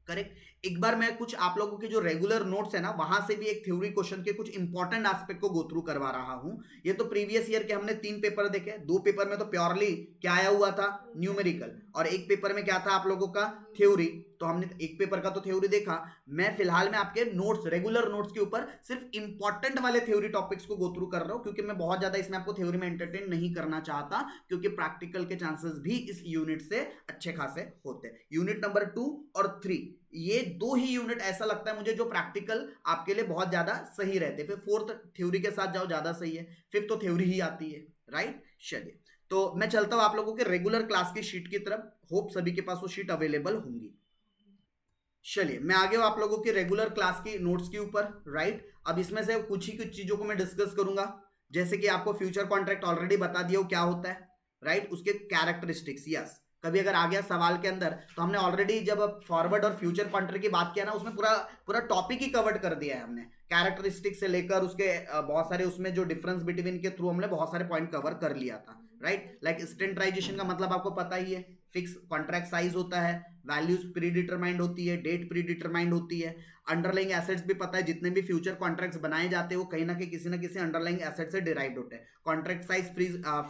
करेक्ट। एक बार मैं कुछ आप लोगों के जो रेगुलर नोट्स है ना, वहां से भी एक थ्योरी क्वेश्चन के कुछ इंपॉर्टेंट एस्पेक्ट को गो थ्रू करवा रहा हूं। ये तो प्रीवियस ईयर के हमने 3 पेपर देखे, 2 पेपर में तो प्योरली क्या आया हुआ था, न्यूमेरिकल, और एक पेपर में क्या था आप लोगों का, थ्योरी। तो हमने एक पेपर का तो थ्योरी देखा। मैं फिलहाल में आपके नोट्स, रेगुलर नोट्स के ऊपर सिर्फ इंपॉर्टेंट वाले थ्योरी टॉपिक्स को गो थ्रू कर रहा हूं, क्योंकि मैं बहुत ज्यादा इसमें आपको थ्योरी में एंटरटेन नहीं करना चाहता, क्योंकि प्रैक्टिकल के चांसेस भी इस यूनिट से अच्छे खासे होते हैं। यूनिट नंबर 2 और 3, ये 2 ही यूनिट ऐसा लगता है मुझे जो प्रैक्टिकल आपके लिए बहुत ज्यादा सही रहते हैं। फिर 4th थ्योरी के साथ जाओ, ज्यादा सही है। 5th तो थ्योरी ही आती है, राइट। चलिए, तो मैं चलता हूं आप लोगों के रेगुलर क्लास की शीट की तरफ। होप सभी के पास वो शीट अवेलेबल होंगी। चलिए, मैं आ गया हूं आप लोगों की रेगुलर क्लास की नोट्स के ऊपर, राइट। अब इसमें से कुछ चीजों को मैं डिस्कस करूंगा, जैसे कि आपको फ्यूचर कॉन्ट्रैक्ट ऑलरेडी बता दिया क्या होता है, राइट। उसके कैरेक्टरिस्टिक्स, यस। कभी अगर आ गया सवाल के अंदर, तो हमने ऑलरेडी जब फॉरवर्ड और फ्यूचर कॉन्ट्रैक्ट की बात किया ना, उसमें पूरा टॉपिक ही कवर्ड कर दिया है हमने, कैरेक्टरिस्टिक से लेकर उसके बहुत सारे, उसमें जो डिफरेंस बिटवीन के थ्रू हमने बहुत सारे पॉइंट कवर कर लिया था, राइट। लाइक स्टैंडर्डाइजेशन का मतलब आपको पता ही है, फिक्स कॉन्ट्रैक्ट साइज होता है, वैल्यूज प्री डिटरमाइंड होती है, डेट प्री डिटरमाइंड होती है, अंडरलाइंग एसेट्स भी पता है, जितने भी फ्यूचर कॉन्ट्रैक्ट्स बनाए जाते हैं वो कहीं ना कहीं किसी ना किसी अंडरलाइंग एसेट से डिराइव्ड होते हैं। कॉन्ट्रैक्ट साइज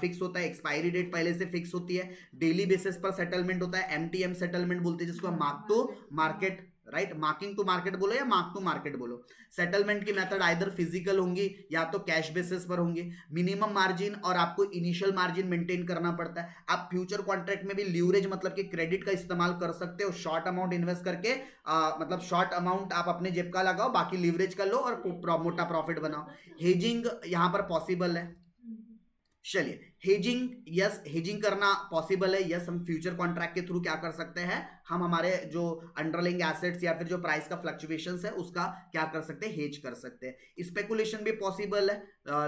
फिक्स होता है, एक्सपायरी डेट पहले से फिक्स होती है, डेली बेसिस पर सेटलमेंट होता है, एमटीएम सेटलमेंट बोलते हैं, जिसको mark to market, right, marking to market बोलो या मार्क टू मार्केट बोलो। सेटलमेंट की मेथड आइदर फिजिकल होंगी या तो कैश बेसिस पर होंगी। मिनिमम मार्जिन और आपको इनिशियल मार्जिन मेंटेन करना पड़ता है। आप फ्यूचर कॉन्ट्रैक्ट में भी लीवरेज मतलब कि क्रेडिट का इस्तेमाल कर सकते हो, शॉर्ट अमाउंट इन्वेस्ट करके, मतलब शॉर्ट अमाउंट आप अपने जेब का लगाओ, बाकी लीवरेज कर लो और मोटा प्रॉफिट बनाओ। हेजिंग यहां पर पॉसिबल है। चलिए, हेजिंग, यस, हेजिंग करना पॉसिबल है, यस। हम फ्यूचर कॉन्ट्रैक्ट के थ्रू क्या कर सकते हैं, हम हमारे जो अंडरलाइंग एसेट्स या फिर जो प्राइस का फ्लक्चुएशंस है उसका क्या कर सकते हैं, हेज कर सकते हैं। स्पेकुलेशन भी पॉसिबल है,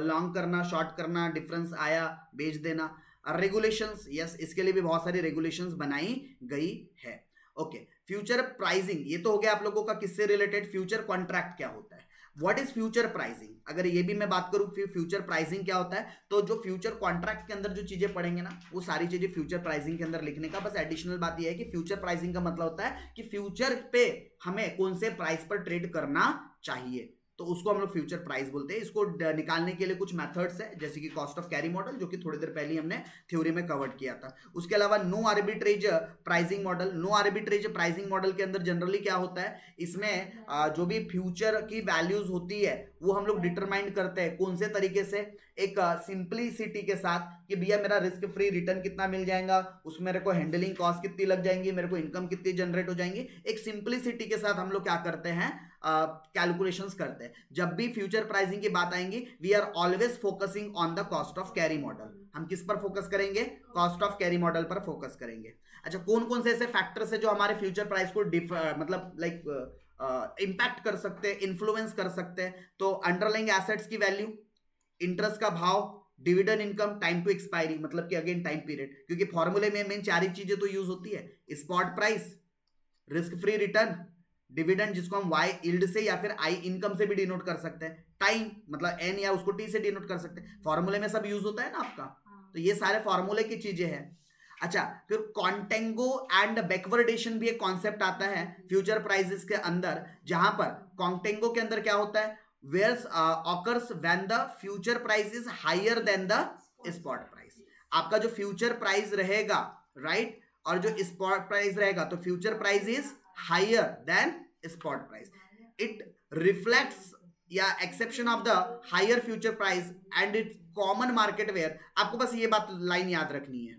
लॉन्ग करना, शॉर्ट करना, डिफरेंस आया बेच देना। रेगुलेशंस, यस, इसके लिए भी बहुत सारी रेगुलेशंस बनाई गई है। ओके, फ्यूचर प्राइसिंग, ये तो हो गया आप लोगों का किससे रिलेटेड, फ्यूचर कॉन्ट्रैक्ट क्या होता है, व्हाट इज फ्यूचर प्राइसिंग। अगर ये भी मैं बात करूं फ्यूचर प्राइसिंग क्या होता है, तो जो फ्यूचर कॉन्ट्रैक्ट के अंदर जो चीजें पढ़ेंगे ना, वो सारी चीजें फ्यूचर प्राइसिंग के अंदर लिखने का। बस एडिशनल बात यह है कि फ्यूचर प्राइसिंग का मतलब होता है कि फ्यूचर पे हमें कौन से प्राइस पर ट्रेड करना चाहिए, तो उसको हम लोग फ्यूचर प्राइस बोलते हैं। इसको निकालने के लिए कुछ मेथड्स है, जैसे कि कॉस्ट ऑफ कैरी मॉडल, जो कि थोड़ी देर पहले हमने थ्योरी में कवर किया था। उसके अलावा no arbitrage pricing model. No arbitrage pricing model के अंदर जनरली क्या होता है, इसमें जो भी फ्यूचर की वैल्यूज होती है वो हम लोग डिटरमाइन करते हैं, कौन से तरीके से, एक सिंप्लिसिटी के साथ कि भैया मेरा रिस्क फ्री रिटर्न कितना मिल जाएगा, उसमें मेरे को हैंडलिंग कॉस्ट कितनी लग जाएंगी, मेरे को इनकम कितनी जनरेट हो जाएंगी। एक सिंप्लिसिटी के साथ हम लोग क्या करते हैं, कैलकुलेशंस करते हैं। जब भी फ्यूचर प्राइसिंग की बात आएंगी, we are always focusing on the cost of carry model. हम किस पर फोकस करेंगे, कॉस्ट ऑफ कैरी मॉडल पर फोकस करेंगे। अच्छा, कौन कौन से ऐसे फैक्टर्स है जो हमारे फ्यूचर प्राइस को मतलब लाइक इंपैक्ट कर सकते हैं, इन्फ्लुएंस कर सकते हैं, तो अंडरलाइंग एसेट्स की वैल्यू, इंटरेस्ट का भाव, dividend income, time to expiry, मतलब कि अगेन टाइम पीरियड, क्योंकि फॉर्मूले में मेन 4 ही चीजें तो यूज होती है, spot price, risk free return, dividend जिसको हम वाई इल्ड से या फिर आई इनकम से भी डिनोट कर सकते हैं, टाइम मतलब एन या उसको टी से डिनोट कर सकते हैं। फॉर्मूले में सब यूज होता है ना आपका, तो ये सारे फॉर्मूले की चीजें हैं। अच्छा, फिर कॉन्टेंगो एंड बैकवर्डेशन भी एक कॉन्सेप्ट आता है फ्यूचर प्राइसेस के अंदर, जहां पर कॉन्टेंगो के अंदर क्या होता है, where occurs when the future price is higher than the spot price. आपका जो फ्यूचर प्राइस रहेगा, राइट, और जो स्पॉट प्राइस रहेगा, तो future price is higher than spot price. It reflects या exception of the higher future price and it's common market where, आपको बस ये बात लाइन याद रखनी है,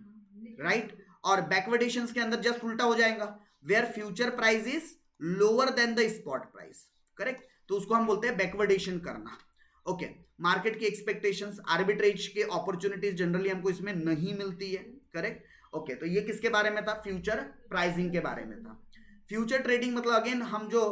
राइट। और बैकवर्डेशन के अंदर जस्ट उल्टा हो जाएगा, where future price is lower than the spot price, correct. तो उसको हम बोलते हैं बैकवर्डेशन करना। ओके, मार्केट की एक्सपेक्टेशंस, आर्बिट्रेज के अपॉर्चुनिटीज जनरली हमको इसमें नहीं मिलती है, करेक्ट। ओके, तो ये किसके बारे में था? फ्यूचर प्राइसिंग के बारे में था। फ्यूचर ट्रेडिंग मतलब अगेन हम जो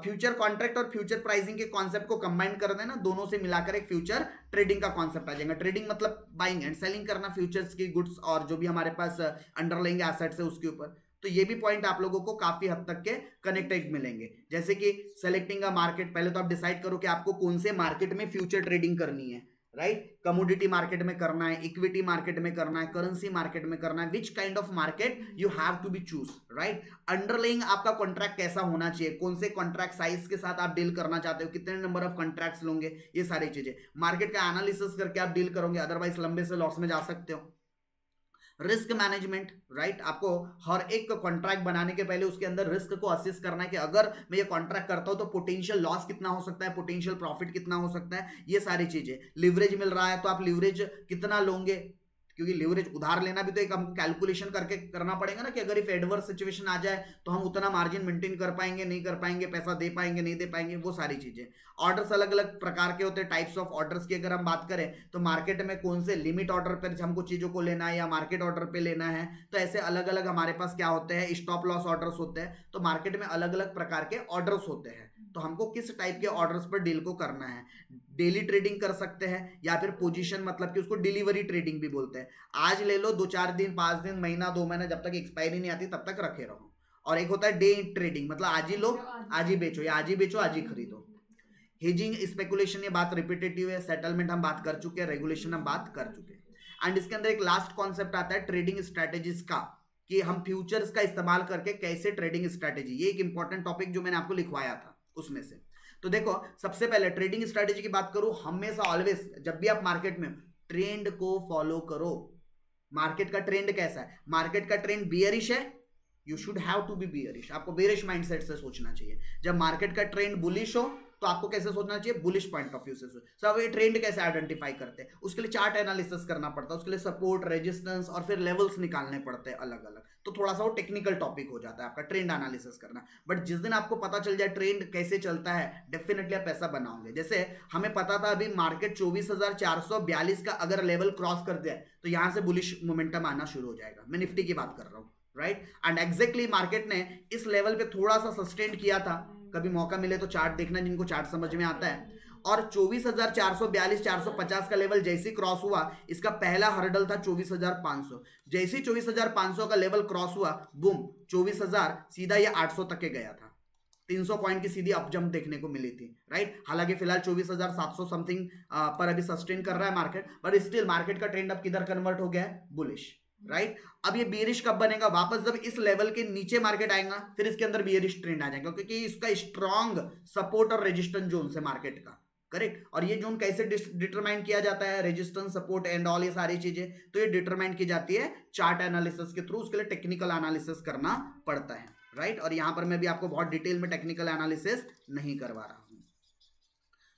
फ्यूचर कॉन्ट्रैक्ट और फ्यूचर प्राइसिंग के कॉन्सेप्ट को कंबाइन कर देना, दोनों से मिलाकर एक फ्यूचर ट्रेडिंग का कॉन्सेप्ट आ जाएगा। ट्रेडिंग मतलब बाइंग एंड सेलिंग करना फ्यूचर्स की गुड्स और जो भी हमारे पास अंडरलाइंग एसेट्स है उसके ऊपर। तो ये भी पॉइंट आप लोगों को काफी हद तक के कनेक्टेड मिलेंगे, जैसे कि सेलेक्टिंग अ मार्केट, पहले तो आप डिसाइड करो कि आपको कौन से मार्केट में फ्यूचर ट्रेडिंग करनी है, राइट। कमोडिटी मार्केट में करना है, इक्विटी मार्केट में करना है, करेंसी मार्केट में करना है, which kind of market you have to be choose, right. Underlying आपका कॉन्ट्रैक्ट कैसा होना चाहिए, कौन से कॉन्ट्रैक्ट साइज के साथ आप डील करना चाहते हो, कितने नंबर ऑफ कॉन्ट्रैक्ट्स लोगे, ये सारी चीजें मार्केट का एनालिसिस करके आप डील करोगे, अदरवाइज लंबे से लॉस में जा सकते हो। Risk management, right. आपको हर एक कॉन्ट्रैक्ट बनाने के पहले उसके अंदर रिस्क को असेस करना है कि अगर मैं ये कॉन्ट्रैक्ट करता हूं तो पोटेंशियल लॉस कितना हो सकता है, पोटेंशियल प्रॉफिट कितना हो सकता है, ये सारी चीजें। लिवरेज मिल रहा है तो आप लिवरेज कितना लोगे, क्योंकि लिवरेज उधार लेना भी तो एक हमको कैलकुलेशन करके करना पड़ेगा ना, कि अगर इफ एडवर्स सिचुएशन आ जाए तो हम उतना मार्जिन मेंटेन कर पाएंगे, नहीं कर पाएंगे, पैसा दे पाएंगे, नहीं दे पाएंगे, वो सारी चीजें। ऑर्डर्स अलग अलग प्रकार के होते हैं, टाइप्स ऑफ ऑर्डर्स की अगर हम बात करें तो मार्केट में कौन से लिमिट ऑर्डर पर हमको चीजों को लेना है या मार्केट ऑर्डर पे लेना है, तो ऐसे अलग अलग हमारे पास क्या होते हैं, स्टॉप लॉस ऑर्डर्स होते हैं। तो मार्केट में अलग अलग प्रकार के ऑर्डर्स होते हैं, तो हमको किस टाइप के ऑर्डर्स पर डील को करना है। डेली ट्रेडिंग कर सकते हैं या फिर पोजीशन, मतलब कि उसको डिलीवरी ट्रेडिंग भी बोलते हैं। आज ले लो, 2-4 दिन, 5 दिन, महीना, 2 महीना, जब तक एक्सपायरी नहीं आती तब तक रखे रहो। और एक होता है डे ट्रेडिंग, मतलब आज ही लो आज ही बेचो, या आज ही बेचो आज ही खरीदो। हेजिंग, स्पेकुलेशन, ये बात रिपीटेटिव है। सेटलमेंट हम बात कर चुके हैं, रेगुलेशन हम बात कर चुके हैं। एंड इसके अंदर एक लास्ट कॉन्सेप्ट आता है ट्रेडिंग स्ट्रेटेजीज का, कि हम फ्यूचर्स का इस्तेमाल करके कैसे ट्रेडिंग स्ट्रेटेजी, ये एक इंपॉर्टेंट टॉपिक जो मैंने आपको लिखवाया था उसमें से। तो देखो, सबसे पहले ट्रेडिंग स्ट्रेटेजी की बात करूं, हमेशा ऑलवेज जब भी आप मार्केट में, ट्रेंड को फॉलो करो। मार्केट का ट्रेंड कैसा है, मार्केट का ट्रेंड बियरिश है, you should have to be bearish, आपको बेरिश माइंडसेट से सोचना चाहिए। जब मार्केट का ट्रेंड बुलिश हो तो आपको कैसे सोचना चाहिए, बुलिश पॉइंट ऑफ व्यू से। सब ये ट्रेंड कैसे आइडेंटिफाई करते हैं, उसके लिए चार्ट एनालिसिस करना पड़ता है, उसके लिए सपोर्ट, रेजिस्टेंस और फिर लेवल्स निकालने पड़ते हैं अलग अलग। तो थोड़ा सा वो टेक्निकल टॉपिक हो जाता है आपका ट्रेंड एनालिसिस करना। बट जिस दिन आपको पता चल जाए ट्रेंड कैसे चलता है, डेफिनेटली आप पैसा बनाओगे। जैसे हमें पता था अभी मार्केट 24,442 का अगर लेवल क्रॉस कर दिया तो यहां से बुलिश मोमेंटम आना शुरू हो जाएगा। मैं निफ्टी की बात कर रहा हूं, राइट। एंड एग्जैक्टली मार्केट ने इस लेवल पे थोड़ा सा सस्टेन किया था। कभी मौका मिले तो चार्ट देखना, जिनको चार्ट समझ में आता है। और 24,442 450 का लेवल जैसे क्रॉस हुआ, इसका पहला हर्डल था 24,500। जैसे 24,500 का लेवल क्रॉस हुआ, बूम, 24,000 सीधा ये 800 तक के गया था। 300 पॉइंट की सीधी अपजंप देखने को मिली थी, राइट। हालांकि फिलहाल 24,700 समथिंग पर अभी सस्टेन कर रहा है मार्केट, बट स्टिल मार्केट का ट्रेंड अब किधर कन्वर्ट हो गया है, बुलिश, राइट। अब ये बियरिश कब बनेगा, वापस जब इस लेवल के नीचे मार्केट आएगा, फिर इसके अंदर बियरिश ट्रेंड आ जाएगा, क्योंकि इसका स्ट्रॉन्ग सपोर्ट और रेजिस्टेंस जोन से मार्केट का, करेक्ट। और ये जोन कैसे डिटरमाइन किया जाता है, रेजिस्टेंस, सपोर्ट एंड ऑल, ये सारी चीजें तो ये डिटरमाइन की जाती है चार्ट एनालिसिस के थ्रू। उसके लिए टेक्निकल एनालिसिस करना पड़ता है, राइट। और यहां पर मैं भी आपको बहुत डिटेल में टेक्निकल एनालिसिस नहीं करवा रहा हूं।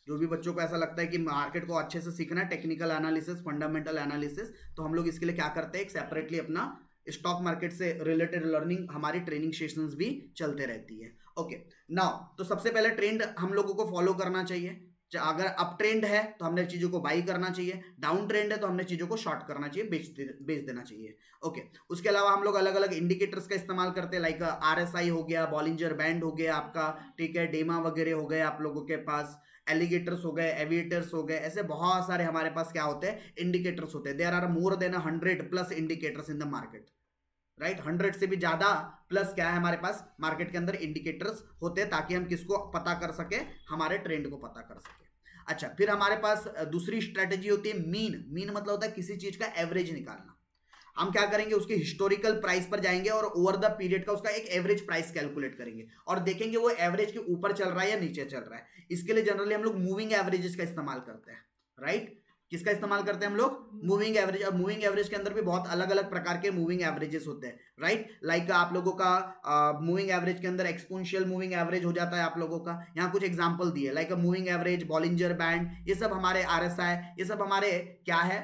जो भी बच्चों को ऐसा लगता है कि मार्केट को अच्छे से सीखना है, टेक्निकल एनालिसिस, फंडामेंटल एनालिसिस, तो हम लोग इसके लिए क्या करते हैं, एक सेपरेटली अपना स्टॉक मार्केट से रिलेटेड लर्निंग, हमारी ट्रेनिंग सेशंस भी चलते रहती है। ओके, नाउ तो सबसे पहले ट्रेंड हम लोगों को फॉलो करना चाहिए। अगर अप ट्रेंड है तो हमने चीजों को बाई करना चाहिए, डाउन ट्रेंड है तो हमने चीजों को शॉर्ट करना चाहिए, बेच देना चाहिए। ओके, उसके अलावा हम लोग अलग अलग इंडिकेटर्स का इस्तेमाल करते हैं, लाइक RSI हो गया, बॉलिंजर बैंड हो गया आपका, ठीक है, डेमा वगैरह हो गए आप लोगों के पास, एलिगेटर्स हो गए, एविएटर्स हो गए, ऐसे बहुत सारे हमारे पास क्या होते हैं, इंडिकेटर्स होते हैं। There are more than 100+ indicators in the market, right. 100 से भी ज्यादा प्लस क्या है हमारे पास मार्केट के अंदर इंडिकेटर्स होते हैं, ताकि हम किसको पता कर सके, हमारे ट्रेंड को पता कर सके। अच्छा, फिर हमारे पास दूसरी स्ट्रेटेजी होती है मीन। मीन मतलब होता है किसी चीज का एवरेज निकालना। हम क्या करेंगे, उसके हिस्टोरिकल प्राइस पर जाएंगे और ओवर द पीरियड का उसका एक एवरेज प्राइस कैलकुलेट करेंगे और देखेंगे वो एवरेज के ऊपर चल रहा है या नीचे चल रहा है। इसके लिए जनरली हम लोग मूविंग एवरेजेस का इस्तेमाल करते हैं, राइट। किसका इस्तेमाल करते हैं हम लोग? Moving average. और मूविंग एवरेज के अंदर भी बहुत अलग अलग प्रकार के मूविंग एवरेजेस होते हैं, राइट। लाइक आप लोगों का मूविंग एवरेज के अंदर एक्सपोनेंशियल मूविंग एवरेज हो जाता है आप लोगों का। यहाँ कुछ एग्जांपल दिए, like moving average, Bollinger band, ये सब हमारे RSI, ये सब हमारे क्या है,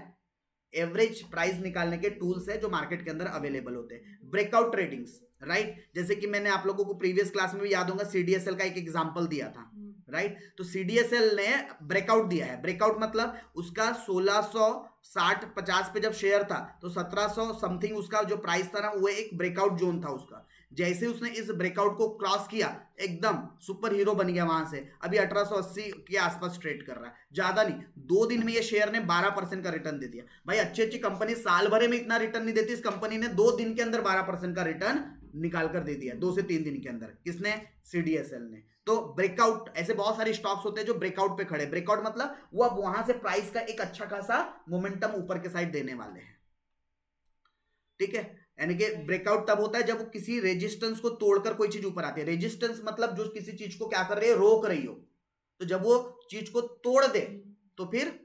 एवरेज प्राइस निकालने के टूल्स है जो मार्केट के अंदर अवेलेबल होते हैं। ब्रेकआउट ट्रेडिंग्स, राइट, जैसे कि मैंने आप लोगों को प्रीवियस क्लास में भी याद होगा CDSL का एक एग्जांपल दिया था, राइट। तो CDSL ने ब्रेकआउट दिया है। ब्रेकआउट मतलब उसका 1660-50 पे जब शेयर था तो 1700 समथिंग उसका जो प्राइस था ना, वो एक ब्रेकआउट जोन था उसका। जैसे उसने इस ब्रेकआउट को क्रॉस किया, एकदम सुपर हीरो बन गया वहां से। अभी 1880 के आसपास ट्रेड कर रहा है, ज्यादा नहीं। 2 दिन में ये शेयर ने 12% का रिटर्न दे दिया। भाई अच्छी अच्छी कंपनी साल भर में इतना रिटर्न नहीं देती, इस कंपनी ने 2 दिन के अंदर 12% का रिटर्न निकाल कर दे दिया, 2 से 3 दिन के अंदर। किसने? CDSL ने। तो ब्रेकआउट, ऐसे बहुत सारे स्टॉक्स होते हैं जो ब्रेकआउट पे खड़े। ब्रेकआउट मतलब वो अब वहां से प्राइस का एक अच्छा खासा मोमेंटम ऊपर के साइड देने वाले हैं, ठीक है। यानी कि ब्रेकआउट तब होता है जब वो किसी रेजिस्टेंस को तोड़कर कोई चीज ऊपर आती है। रेजिस्टेंस मतलब जो किसी चीज को क्या कर रही है, रोक रही हो। तो जब वो चीज को तोड़ दे तो फिर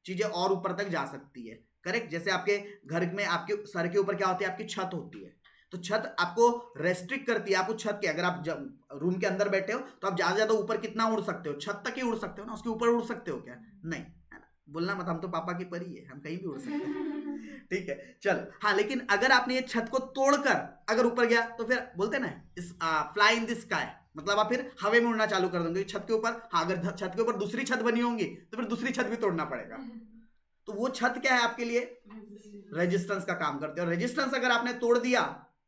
चीजें और ऊपर तक जा सकती है, करेक्ट। जैसे आपके घर में आपके सर के ऊपर क्या होती है, आपकी छत होती है। तो छत आपको रेस्ट्रिक्ट करती है, आपको छत के, अगर आप जब रूम के अंदर बैठे हो तो आप ज्यादा ज्यादा ऊपर कितना उड़ सकते हो? छत तक ही उड़ सकते हो ना, उसके ऊपर उड़ सकते हो क्या? नहीं, है ना। बोलना मत, हम तो पापा की परी है, हम कहीं भी उड़ सकते हैं, ठीक है। चल हाँ, लेकिन अगर आपने ये छत को तोड़कर अगर ऊपर गया तो फिर बोलते ना फ्लाई इन द स्काई, मतलब आप फिर हवे में उड़ना चालू कर दोगे छत के ऊपर। हाँ, अगर छत के ऊपर दूसरी छत बनी होंगी तो फिर दूसरी छत भी तोड़ना पड़ेगा। तो वो छत क्या है आपके लिए? रेजिस्टेंस का काम करते हैं। और रेजिस्टेंस अगर आपने तोड़ दिया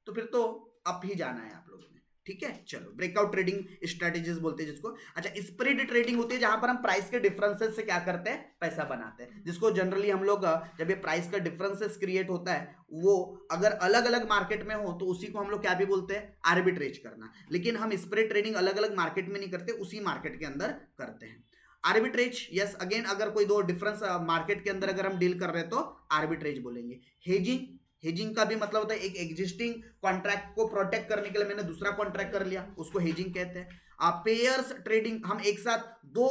तो फिर तो अप ही जाना है आप लोगों ने, ठीक है। चलो, ब्रेकआउट ट्रेडिंग स्ट्रेटेजीज बोलते हैं जिसको। अच्छा, स्प्रेड ट्रेडिंग होती है जहां पर हम प्राइस के डिफरेंसेस से क्या करते हैं, पैसा बनाते हैं। जिसको जनरली हम लोग, जब ये प्राइस का डिफरेंसेस क्रिएट होता है, वो अगर अलग अलग मार्केट में हो तो उसी को हम लोग क्या भी बोलते हैं, आर्बिट्रेज करना। लेकिन हम स्प्रेड ट्रेडिंग अलग अलग मार्केट में नहीं करते, उसी मार्केट के अंदर करते हैं। आर्बिट्रेज, यस, अगेन अगर कोई दो डिफरेंस मार्केट के अंदर अगर हम डील कर रहे हैं तो आर्बिट्रेज बोलेंगे। हेजिंग, हेजिंग का भी मतलब होता है एक एग्जिस्टिंग कॉन्ट्रैक्ट को प्रोटेक्ट करने के लिए मैंने दूसरा कॉन्ट्रैक्ट कर लिया, उसको हेजिंग कहते हैं। पेयर्स ट्रेडिंग, हम एक साथ 2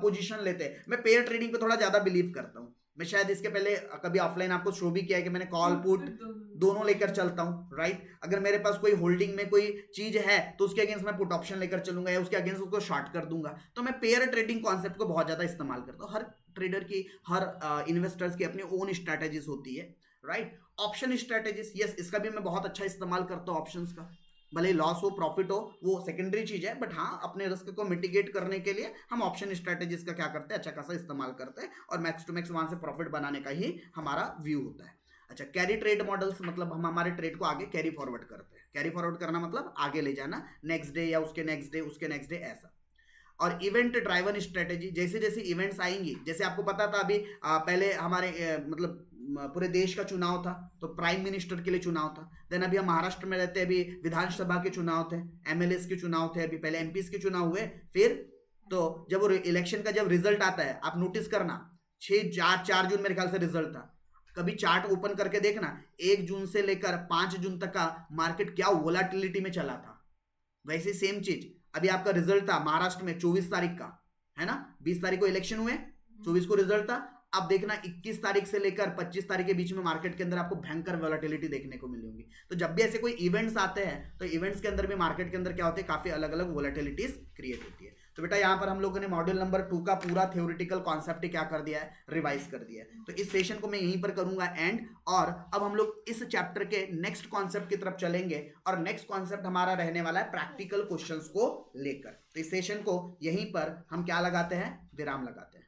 पोजीशन लेते हैं। मैं पेयर ट्रेडिंग पे थोड़ा ज्यादा बिलीव करता हूं। मैं शायद इसके पहले कभी ऑफलाइन आपको शो भी किया है कि मैंने कॉल पुट दोनों लेकर चलता हूं, राइट। अगर मेरे पास कोई होल्डिंग में कोई चीज है तो उसके अगेंस्ट मैं पुट ऑप्शन लेकर चलूंगा या उसके अगेंस्ट उसको शॉर्ट कर दूंगा। तो मैं पेयर ट्रेडिंग कॉन्सेप्ट को बहुत ज्यादा इस्तेमाल करता हूं। हर ट्रेडर की, हर इन्वेस्टर्स की अपनी ओन स्ट्रैटेजीज होती है, राइट। ऑप्शन स्ट्रैटेजीज, यस, इसका भी मैं बहुत अच्छा इस्तेमाल करता हूं ऑप्शंस का। भले लॉस हो प्रॉफिट हो वो सेकेंडरी चीज है, बट हाँ, अपने रिस्क को मिटिगेट करने के लिए हम ऑप्शन स्ट्रैटेजीज का क्या करते हैं, अच्छा खासा इस्तेमाल करते हैं। और मैक्स टू मैक्स वहां से प्रॉफिट बनाने का ही हमारा व्यू होता है। अच्छा, कैरी ट्रेड मॉडल्स, मतलब हम हमारे ट्रेड को आगे कैरी फॉरवर्ड करते हैं। कैरी फॉरवर्ड करना मतलब आगे ले जाना, नेक्स्ट डे या उसके नेक्स्ट डे, उसके नेक्स्ट डे, ऐसा। और इवेंट ड्राइवन स्ट्रेटेजी, जैसे जैसे इवेंट्स आएंगी, जैसे आपको पता था अभी पहले हमारे मतलब पूरे देश का चुनाव था तो प्राइम मिनिस्टर के लिए चुनाव था। देन अभी हम महाराष्ट्र में रहते हैं, अभी विधानसभा के चुनाव थे, MLAs के चुनाव थे, अभी पहले MPs के चुनाव हुए। फिर तो जब वो इलेक्शन का जब रिजल्ट आता है, आप नोटिस करना 4 जून मेरे ख्याल से रिजल्ट था। कभी चार्ट ओपन करके देखना, 1 जून से लेकर 5 जून तक का मार्केट क्या वोलाटिलिटी में चला था। वैसे सेम चीज अभी आपका रिजल्ट था महाराष्ट्र में 24 तारीख का, है ना। 20 तारीख को इलेक्शन हुए, 24 को रिजल्ट था। अब देखना 21 तारीख से लेकर 25 तारीख के बीच में मार्केट के अंदर आपको भयंकर वोलेटिलिटी देखने को मिली होगी। तो जब भी ऐसे कोई इवेंट्स आते हैं तो इवेंट्स के अंदर भी मार्केट के अंदर क्या होते हैं, काफी अलग अलग वोलेटिलिटीज क्रिएट होती है। तो बेटा यहाँ पर हम लोगों ने मॉड्यूल नंबर 2 का पूरा थ्योरेटिकल कॉन्सेप्ट क्या कर दिया है, रिवाइज कर दिया है। तो इस सेशन को मैं यहीं पर करूंगा एंड, और अब हम लोग इस चैप्टर के नेक्स्ट कॉन्सेप्ट की तरफ चलेंगे। और नेक्स्ट कॉन्सेप्ट हमारा रहने वाला है प्रैक्टिकल क्वेश्चंस को लेकर। तो इस सेशन को यहीं पर हम क्या लगाते हैं, विराम लगाते हैं।